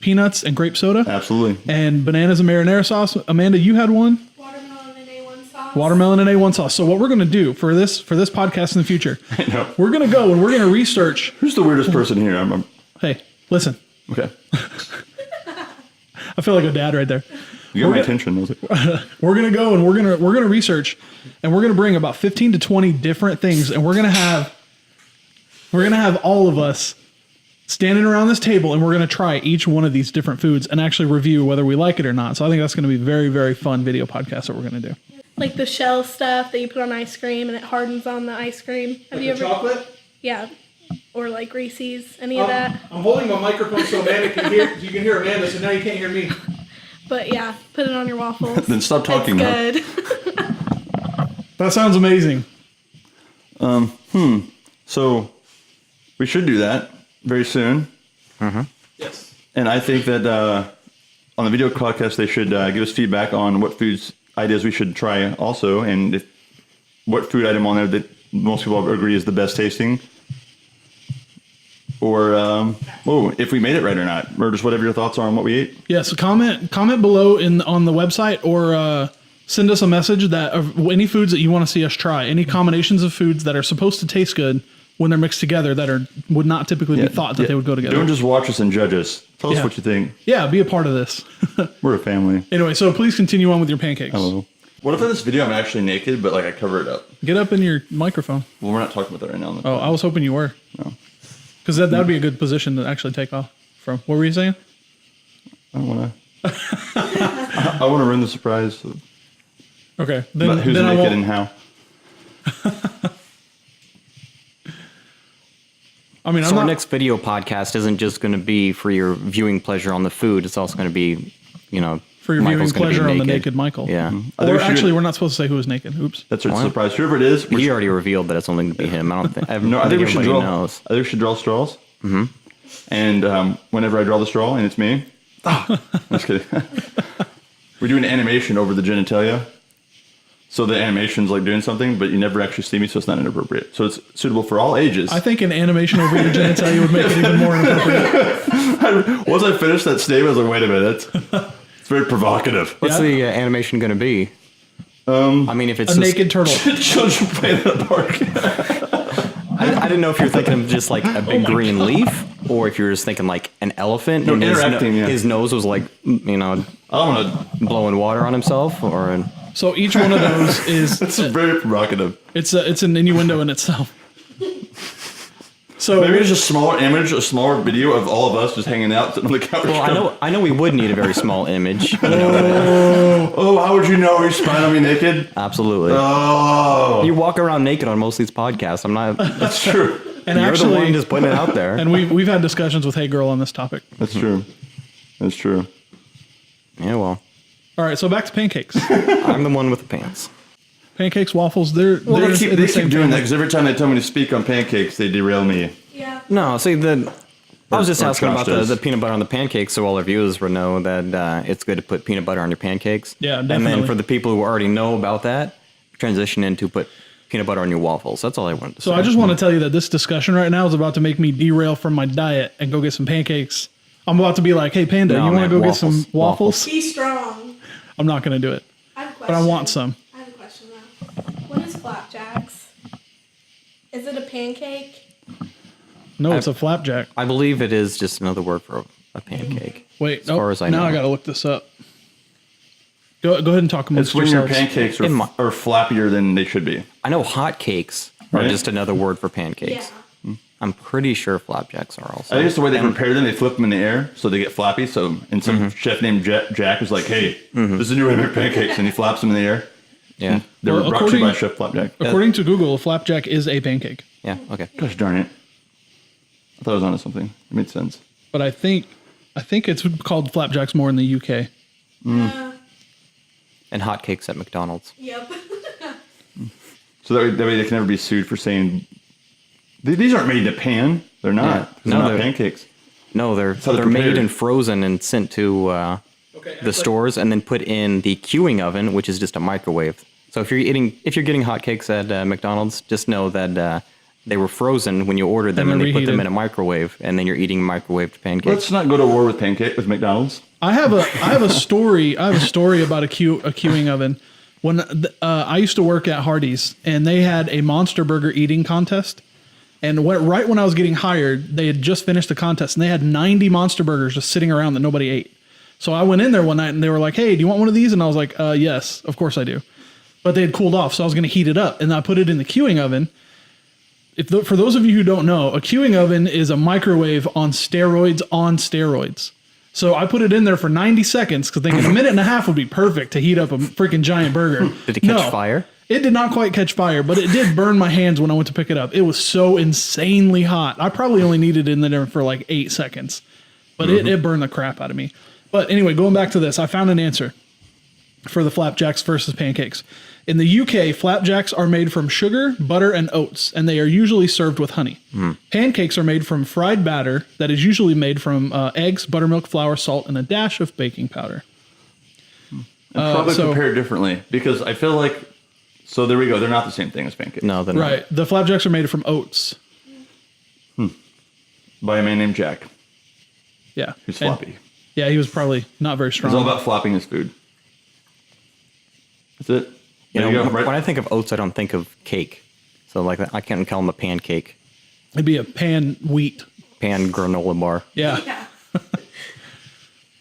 Peanuts and grape soda, Absolutely. and bananas and marinara sauce. Amanda, you had one. Watermelon and A1 sauce. Watermelon and A1 sauce. So what we're going to do for this podcast in the future, know. we're going to go and we're going to research. Who's the weirdest person here? I'm Hey, listen, okay. I feel like a dad right there. You got We're my gonna- attention. I was like, We're going to go and we're going to research, and we're going to bring about 15 to 20 different things, and we're going to have all of us standing around this table, and we're going to try each one of these different foods and actually review whether we like it or not. So I think that's going to be a very, very fun video podcast that we're going to do. Like the shell stuff that you put on ice cream and it hardens on the ice cream. Have you ever? chocolate? Yeah. Or like Reese's, any of that. I'm holding my microphone so Amanda can hear. You can hear Amanda, so now you can't hear me. But yeah, put it on your waffles. Then stop talking. It's Huh? good. That sounds amazing. So we should do that very soon. Yes. And I think that on the video podcast, they should give us feedback on what foods ideas we should try also, and what food item on there that most people agree is the best tasting, or if we made it right or not, or just whatever your thoughts are on what we ate. Yeah. So comment below on the website, or send us a message that of any foods that you want to see us try, any combinations of foods that are supposed to taste good when they're mixed together that would not typically be thought that they would go together. Don't just watch us and judge us. Tell us Yeah. what you think. Yeah, be a part of this. We're a family. Anyway, so please continue on with your pancakes. Hello. What if in this video I'm actually naked, but like I cover it up? Get up in your microphone. Well, we're not talking about that right now. Oh, I was hoping you were. No. Because that would be a good position to actually take off from. What were you saying? I don't want to. I want to ruin the surprise. Okay. About who's then I naked won't. and how. I mean, I'm So not. our next video podcast isn't just going to be for your viewing pleasure on the food. It's also going to be, for your Michael's viewing gonna be pleasure on the naked Michael. Yeah. I think Or we should- actually, we're not supposed to say who is naked. Oops. That's our What? surprise. Whoever it is, He already revealed that it's only going to be him. I don't think. no, I think we should everybody draw. knows. I think we should draw straws. Mm-hmm. And whenever I draw the straw and it's me, just kidding. We do an animation over the genitalia. So the animation's like doing something, but you never actually see me, so it's not inappropriate. So it's suitable for all ages. I think an animation over your genitalia would make it even more inappropriate. Once I finished that statement, I was like, wait a minute. It's very provocative. What's the animation going to be? I mean, if it's A just, naked turtle. Children playing in the park. I didn't know if you were thinking of just like a big green leaf, or if you were just thinking like an elephant. No, and interacting, yeah. his nose was like, I don't want to. blowing water on himself, or So each one of those is It's very provocative. it's an innuendo in itself. So Maybe it's a smaller image, a smaller video of all of us just hanging out sitting on the couch. well, I know we would need a very small image. Oh, how would you know he's spying on me naked? Absolutely. Oh, You walk around naked on most of these podcasts. I'm not. that's true. and You're the one actually, just putting it out there. and we've had discussions with Hey Girl on this topic. That's true. That's true. Yeah, well, All right, so back to pancakes. I'm the one with the pants. Pancakes, waffles. They're Well, they're they keep in the doing same that family. because every time they tell me to speak on pancakes, they derail me. Yeah. No, see I was just Or asking about Josh does. the peanut butter on the pancakes, so all our viewers would know that it's good to put peanut butter on your pancakes. Yeah, And definitely. then for the people who already know about that, transition into put peanut butter on your waffles. That's all I wanted to say. So I just want to tell you that this discussion right now is about to make me derail from my diet and go get some pancakes. I'm about to be like, hey, Panda, No, you want to man, go get some waffles? Be strong. I'm not going to do it, I have a but question. I want some. I have a question though. What is flapjacks? Is it a pancake? No, it's a flapjack. I believe it is just another word for a pancake. Wait, as far as I now know. I got to look this up. Go ahead and talk amongst It's when your yourselves. pancakes In my- are flappier than they should be. I know hot cakes are Right. just another word for pancakes. Yeah. I'm pretty sure flapjacks are also. I think it's the way they prepare them. They flip them in the air so they get flappy. So, and some chef named Jack was like, "Hey, this is a new way to make pancakes," and he flaps them in the air. Yeah. They Well, were brought to you according- by Chef Flapjack. According to Google, a flapjack is a pancake, Yeah. Okay. Gosh darn it! I thought I was onto something. It made sense. but I think it's called flapjacks more in the UK. And hot cakes at McDonald's. Yep. So that way they can never be sued for saying these aren't made in a pan. They're not. Yeah. They're No, not they're- pancakes. No, they're how they're made prepared. and frozen and sent to the stores and then put in the queuing oven, which is just a microwave. So if you're getting hotcakes at McDonald's, just know that they were frozen when you ordered them, And and they're they put them reheated. in a microwave, and then you're eating microwaved pancakes. Let's not go to war with McDonald's. I have a story. I have a story about a queuing oven. When I used to work at Hardee's, and they had a Monster Burger eating contest, and right when I was getting hired, they had just finished the contest, and they had 90 Monster Burgers just sitting around that nobody ate. So I went in there one night, and they were like, "Hey, do you want one of these?" And I was like, "Yes, of course I do." But they had cooled off, so I was going to heat it up, and I put it in the queuing oven. For those of you who don't know, a queuing oven is a microwave on steroids. So I put it in there for 90 seconds because thinking a minute and a half would be perfect to heat up a freaking giant burger. Did it catch fire? It did not quite catch fire, but it did burn my hands when I went to pick it up. It was so insanely hot. I probably only needed it in there for like 8 seconds, but it burned the crap out of me. But anyway, going back to this, I found an answer for the flapjacks versus pancakes. In the UK, flapjacks are made from sugar, butter, and oats, and they are usually served with honey. Pancakes are made from fried batter that is usually made from eggs, buttermilk, flour, salt, and a dash of baking powder. And probably so- prepared differently because I feel like. So there we go. They're not the same thing as pancakes. No, they're not. Right. The flapjacks are made from oats. By a man named Jack, Yeah. who's And- floppy. Yeah, he was probably not very strong. It's all about flopping his food. That's it. You There know, you go. Right. when I think of oats, I don't think of cake. So like I can't call them a pancake. It'd be a pan wheat. Pan granola bar. Yeah. Yeah.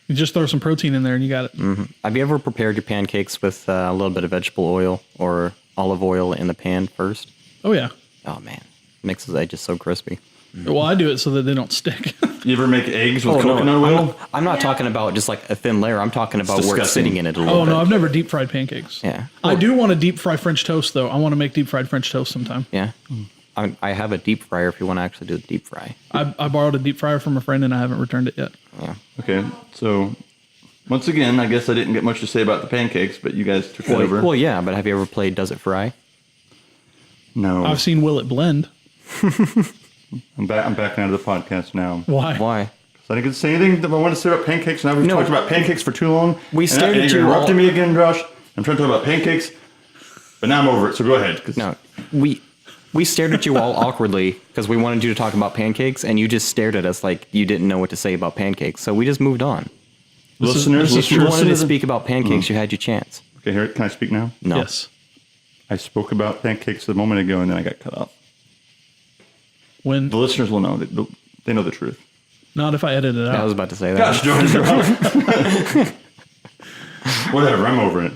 You just throw some protein in there and you got it. Have you ever prepared your pancakes with a little bit of vegetable oil or olive oil in the pan first? Oh, yeah. Oh, man. Makes those edges so crispy. Well, I do it so that they don't stick. You ever make eggs with Oh, no, coconut oil? I'm not Yeah. talking about just like a thin layer. I'm talking about where it's disgusting. sitting in it a little Oh, bit. no, I've never deep fried pancakes. Yeah. I do want to deep fry French toast, though. I want to make deep fried French toast sometime. Yeah. I have a deep fryer if you want to actually do the deep fry. I borrowed a deep fryer from a friend and I haven't returned it yet. Yeah. Okay, so once again, I guess I didn't get much to say about the pancakes, but you guys took it over. Well, yeah, but have you ever played Does It Fry? No, I've seen Will It Blend. I'm backing out of the podcast now. Why? Why? So I didn't get to say anything that I want to say about pancakes. Now we've No. talked about pancakes for too long. We and stared and at you're you interrupting all- me again, Josh. I'm trying to talk about pancakes, but now I'm over it. So go ahead. 'Cause No, we stared at you all awkwardly because we wanted you to talk about pancakes, and you just stared at us like you didn't know what to say about pancakes. So we just moved on. listeners, this is If you true. wanted to speak about pancakes, you had your chance. Okay, here. Can I speak now? No. Yes. I spoke about pancakes a moment ago, and then I got cut off. When The listeners will know. They know the truth. not if I edit it I out. was about to say that. Gosh, Josh, you're wrong. Whatever. I'm over it.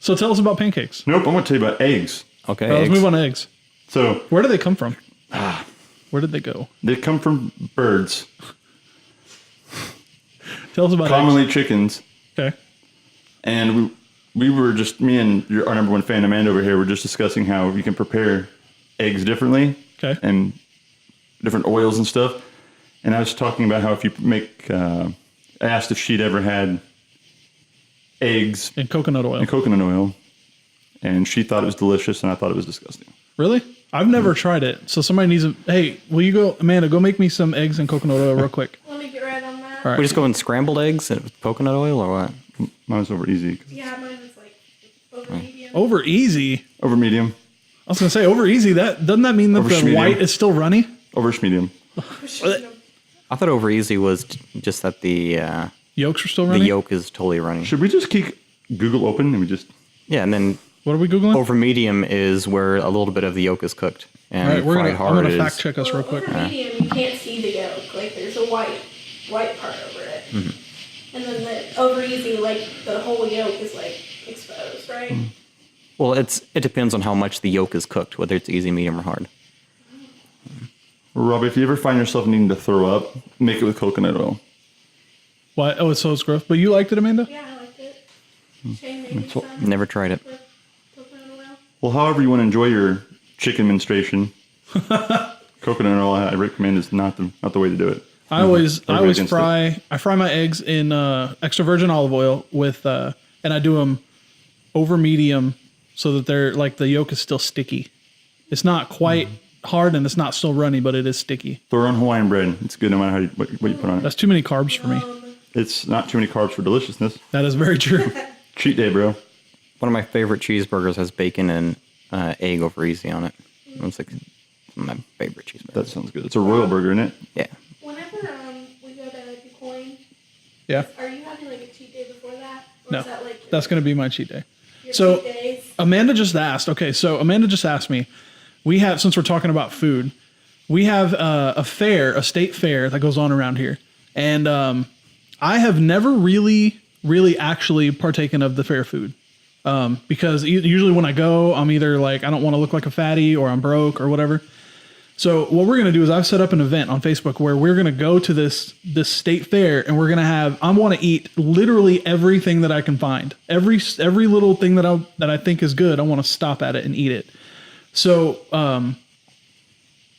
So tell us about pancakes. Nope. I'm going to tell you about eggs. Okay. Let's eggs. move on to eggs. So Where do they come from? Where did they go? they come from birds, Tell us about commonly chickens. eggs. Okay. And we were just, me and our number one fan, Amanda over here, were just discussing how you can prepare eggs differently. Okay. And different oils and stuff. And I was talking about how if you make, I asked if she'd ever had eggs And coconut oil. and coconut oil. And she thought it was delicious, and I thought it was disgusting. Really? I've never tried it. So somebody needs a. Hey, will you go, Amanda? Go make me some eggs and coconut oil real quick. Let me get right on that. All right. We just go in scrambled eggs with coconut oil or what? Mine was over easy. 'Cause Yeah, mine was like over medium. Over easy. over medium. I was gonna say over easy. That doesn't that mean that Over the medium. white is still runny? Over medium. I thought over easy was just that the Yolks are still runny. yolk is totally running. Should we just keep Google open and we just... Yeah, and then What are we googling? over medium is where a little bit of the yolk is cooked, and All right, we're fried gonna. I'm hard gonna is fact check us real quick. Over medium, you can't see the yolk. Like there's a white part over it. And then the over easy, like the whole yolk is like exposed, right? well, it depends on how much the yolk is cooked, whether it's easy, medium, or hard. Rob, if you ever find yourself needing to throw up, make it with coconut oil. Why? Oh, it's so it's gross. But you liked it, Amanda? Yeah, I liked it. Shane made me That's what- some Never tried it. with coconut oil. Well, however you want to enjoy your chicken menstruation, coconut oil I recommend is not the way to do it. I always against fry. I fry my eggs in extra virgin olive oil with, and I do them over medium so that they're like the yolk is still sticky. It's not quite hard and it's not still runny, but it is sticky. Throw on Hawaiian bread. It's good no matter what you put on it. That's too many carbs for me. It's not too many carbs for deliciousness. That is very true. Cheat day, bro. One of my favorite cheeseburgers has bacon and egg over easy on it. It's like my favorite cheeseburger. That sounds good. It's a royal burger, isn't it? Yeah. Whenever we go to DuQuoin, Yeah. are you having like a cheat day before that? Or No, is that like that's going to be my cheat day. your so- cheat days? Amanda just asked. Okay, so Amanda just asked me. We have, since we're talking about food, we have a fair, a state fair that goes on around here, and I have never really actually partaken of the fair food because usually when I go, I'm either like I don't want to look like a fatty or I'm broke or whatever. So what we're gonna do is I've set up an event on Facebook where we're gonna go to this state fair and we're gonna have I want to eat literally everything that I can find, every little thing that I think is good. I want to stop at it and eat it. So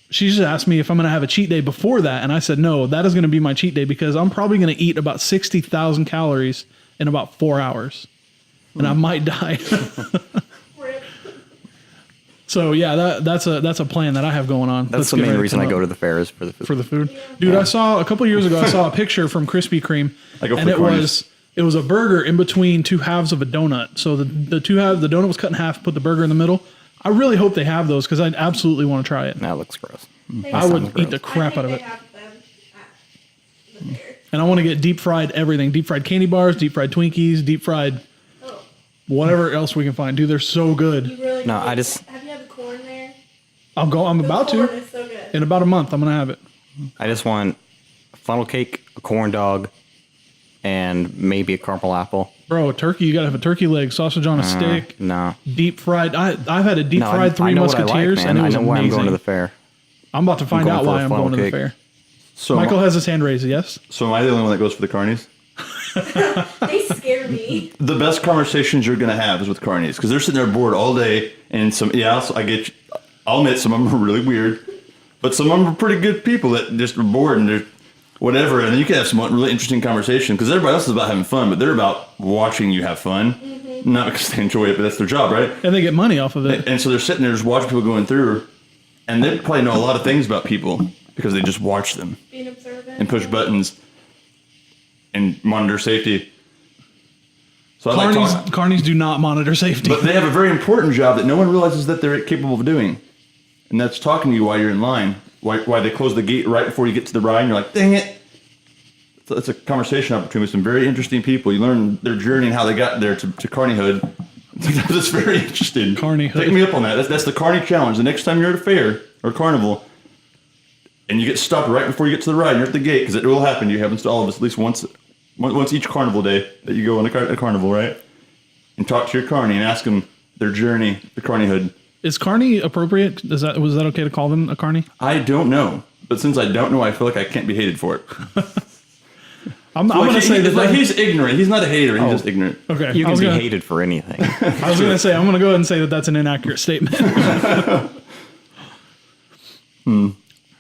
she just asked me if I'm going to have a cheat day before that, and I said no. That is going to be my cheat day because I'm probably going to eat about 60,000 calories in about 4 hours, and I might die. Rip. So yeah, that's a plan that I have going on. That's the main reason I go to the fair is for the food. for the food. Dude, I saw a couple years ago. I saw a picture from Krispy Kreme, I go for and it cornies. was a burger in between two halves of a donut. So the donut was cut in half, put the burger in the middle. I really hope they have those because I absolutely want to try it. That looks gross. I would sounds eat the gross. crap out of it. They have them at the fair. And I want to get deep fried everything. Deep fried candy bars, deep fried Twinkies, deep fried Oh, whatever else we can find. Dude, they're so good. you really No, have I just- you had the corn there? I'm about The corn to. is so good. In about a month, I'm gonna have it. I just want a funnel cake, a corn dog, and maybe a caramel apple. Bro, a turkey. You gotta have a turkey leg, sausage on a stick, No. deep fried. I've had a deep fried Three I know Musketeers, what I like, man. and it I was know why amazing. I'm going to the fair. I'm about to find going out for why a I'm funnel going to the cake. fair. So Michael has his hand raised. Yes. So am I the only one that goes for the carnies? They scare me. The best conversations you're gonna have is with carnies because they're sitting there bored all day, and I'll admit some of them are really weird, but some of them are pretty good people that just are bored and they're whatever, and then you can have some really interesting conversation because everybody else is about having fun, but they're about watching you have fun, not because they enjoy it, but that's their job, right? And they get money off of it. And so they're sitting there just watching people going through, and they probably know a lot of things about people because they just watch them Being observant. and push buttons and monitor safety. So I like talking. Carnies do not monitor safety. But they have a very important job that no one realizes that they're capable of doing. And that's talking to you while you're in line. Why they close the gate right before you get to the ride and you're like, dang it. So it's a conversation opportunity with some very interesting people. You learn their journey and how they got there to Carneyhood. That's very interesting. Carneyhood. Take me up on that. That's the Carney challenge. The next time you're at a fair or carnival and you get stopped right before you get to the ride and you're at the gate, because it will happen. You happens to all of us at least once each carnival day that you go on a carnival, right? And talk to your carny and ask them their journey, the Carneyhood. Is carny appropriate? Was that okay to call them a carny? I don't know, but since I don't know, I feel like I can't be hated for it. I'm going to say that he's ignorant. He's not a hater. He's just ignorant. Okay, You can be hated for anything. I was going to say I'm going to go ahead and say that that's an inaccurate statement.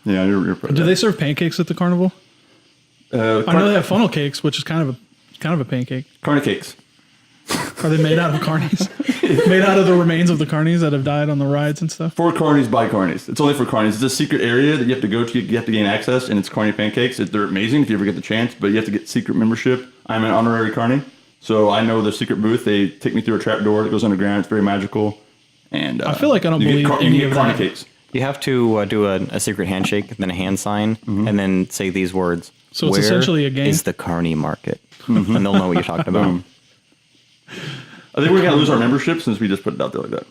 Yeah, you're probably Do right. they serve pancakes at the carnival? I know they have funnel cakes, which is kind of a pancake. Carny cakes. Are they made out of carnies? Made out of the remains of the carnies that have died on the rides and stuff? For carnies, by carnies. It's only for carnies. It's a secret area that you have to go to. You have to gain access, and it's carny pancakes. They're amazing if you ever get the chance, but you have to get secret membership. I'm an honorary carny, so I know the secret booth. They take me through a trap door that goes underground. It's very magical. And I feel like I don't believe you any get of carny that. cakes. You have to do a secret handshake, then a hand sign, and then say these words. So it's Where essentially a game? is the carny market? And they'll know what you're talking about. I think we're going to lose our membership since we just put it out there like that.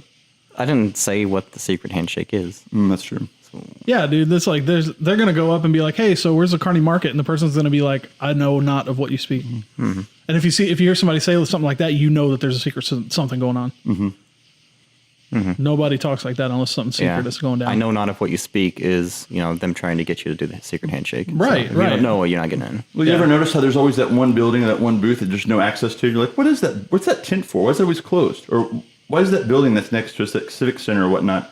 I didn't say what the secret handshake is. That's true. Yeah, dude, that's like they're gonna go up and be like, "Hey, so where's the carny market?" And the person's gonna be like, "I know not of what you speak." And if you hear somebody say something like that, you know that there's a secret something going on. Nobody talks like that unless something secret is going down. I know not if what you speak is, them trying to get you to do the secret handshake. Right, If right. you don't know, you're not getting in. Well, you ever notice how there's always that one building or that one booth that there's no access to? You're like, what is that? What's that tent for? Why is that always closed? Or why is that building that's next to us, that civic center or whatnot?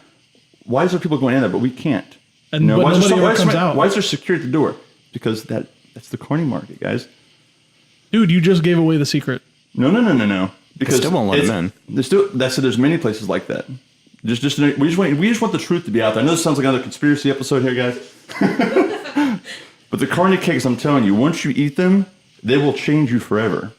Why is there people going in there, but we can't? And but why is nobody there ever comes out. Why is there security at the door? Because that's the carny market, guys. Dude, you just gave away the secret. No. Because still won't let them in. There's many places like that. We just want the truth to be out there. I know this sounds like another conspiracy episode here, guys. But the carny cakes, I'm telling you, once you eat them, they will change you forever.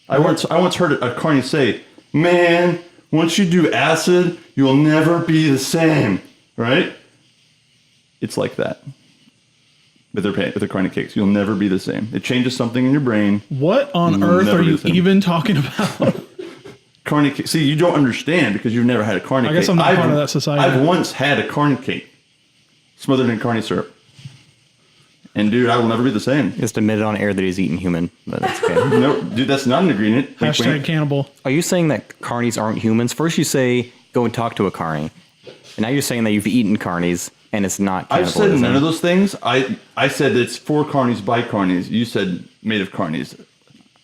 I once heard a carny say, "Man, once you do acid, you'll never be the same." Right? It's like that. With their carny cakes, you'll never be the same. It changes something in your brain. What on You'll earth never are be you the same. even talking about? Carny cake. See, you don't understand because you've never had a carny cake. I guess I'm not part of that society. I've once had a carny cake smothered in carny syrup. And dude, I will never be the same. Just admitted on air that he's eating human, but that's okay. No, dude, that's not an ingredient. Wink, Hashtag wink. cannibal. Are you saying that carnies aren't humans? First you say, go and talk to a carny. And now you're saying that you've eaten carnies and it's not I've cannibalism. said none of those things. I said it's for carnies by carnies. You said made of carnies.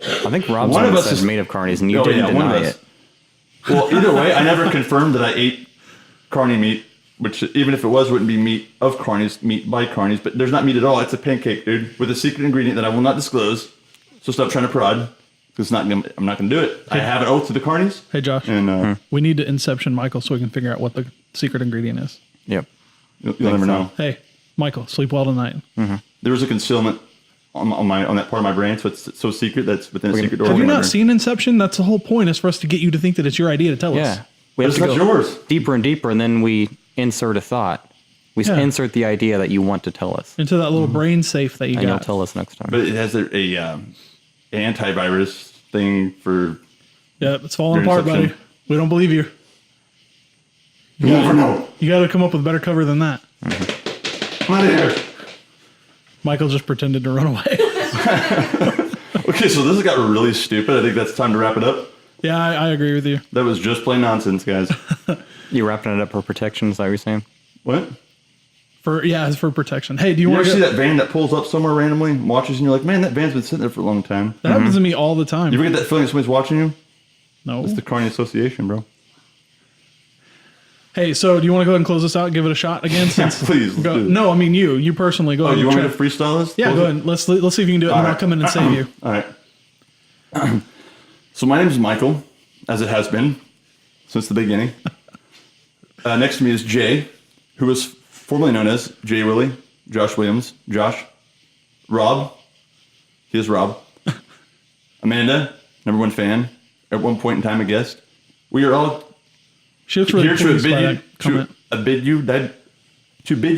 I think Rob's One of us said is- made of carnies and you Oh, didn't yeah, one of deny us. it. Well, either way, I never confirmed that I ate carny meat, which even if it was, wouldn't be meat of carnies, meat by carnies. But there's not meat at all. It's a pancake, dude, with a secret ingredient that I will not disclose. So stop trying to prod. Because I'm not going to do it. I have an oath to the carnies. Hey, Josh. And We need to inception Michael so we can figure out what the secret ingredient is. Yep. you'll never know. Hey, Michael, sleep well tonight. There was a concealment on that part of my brain, so it's so secret that's within a secret door. Have you of my not brain. seen Inception? That's the whole point, is for us to get you to think that it's your idea to tell us. Yeah. We have It's to not go yours. deeper and deeper, and then we insert a thought. We Yeah. insert the idea that you want to tell us. Into that little brain safe that you And you'll got. tell us next time. But it has a antivirus thing for. Yeah, it's falling Your apart, buddy. Inception. We don't believe you. You never know. You got to come up with a better cover than that. I'm out of here. Michael just pretended to run away. Okay, so this has got really stupid. I think that's time to wrap it up. Yeah, I agree with you. That was just plain nonsense, guys. You wrapping it up for protection? Is that what you're saying? What? It's for protection. Hey, do you You want ever to see that van that pulls up somewhere randomly and watches, and you're like, man, that van's been sitting there for a long time. That happens to me all the time. You ever get that feeling that somebody's watching you? No. It's the Carney Association, bro. Hey, so do you want to go ahead and close this out? Give it a shot again? Since Please, let's do it. No, I mean you personally. Go Oh, ahead. you and want me try- to freestyle this? Yeah, Close go it? ahead. Let's see if you can do it, and then I'll right. come in and save you. All right. So my name is Michael, as it has been since the beginning. Next to me is Jay, who was formerly known as Jay Willie, Josh Williams, Josh, Rob. He is Rob. Amanda, #1 fan, at one point in time a guest. We are all She looks really here pleased by that to comment. bid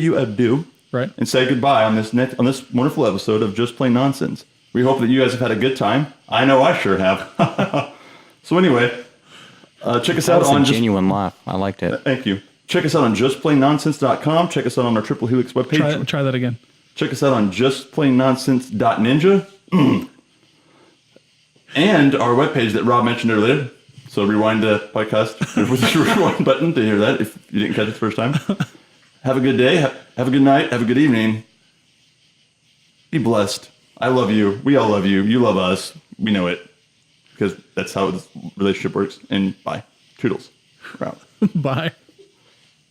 you adieu, Right. and say goodbye on this wonderful episode of Just Plain Nonsense. We hope that you guys have had a good time. I know I sure have. So anyway, check us That out was on a genuine laugh. I liked it. Thank you. Check us out on justplainnonsense.com. Check us out on our Triple Helix webpage. Try that again. Check us out on justplainnonsense.ninja. And our webpage that Rob mentioned earlier. So rewind the podcast with the rewind button to hear that if you didn't catch it the first time. Have a good day. Have a good night. Have a good evening. Be blessed. I love you. We all love you. You love us. We know it. Because that's how this relationship works. And bye. Toodles. We're out. Bye.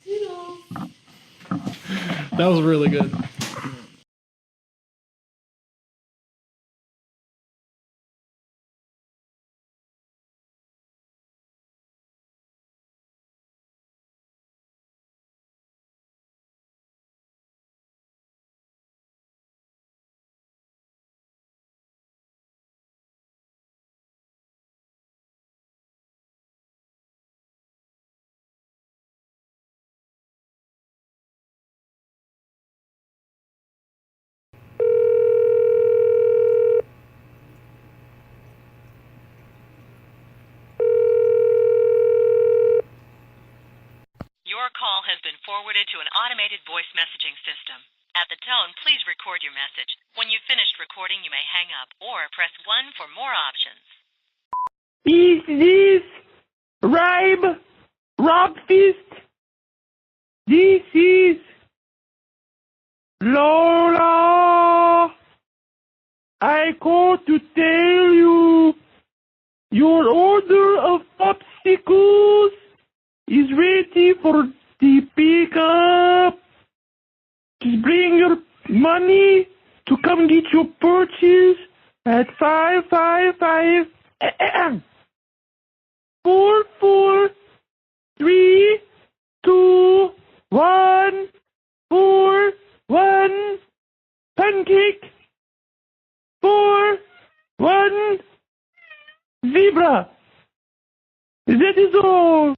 Toodles. That was really good. Your call has been forwarded to an automated voice messaging system. At the tone, please record your message. When you've finished recording, you may hang up or press 1 for more options. Is this Rob Fist? This is Lola. I call to tell you your order of popsicles is ready for the pickup. Just bring your money to come get your purchase at 555 4 4 3 2 1 4 1 pancake 4 1 zebra. That is all.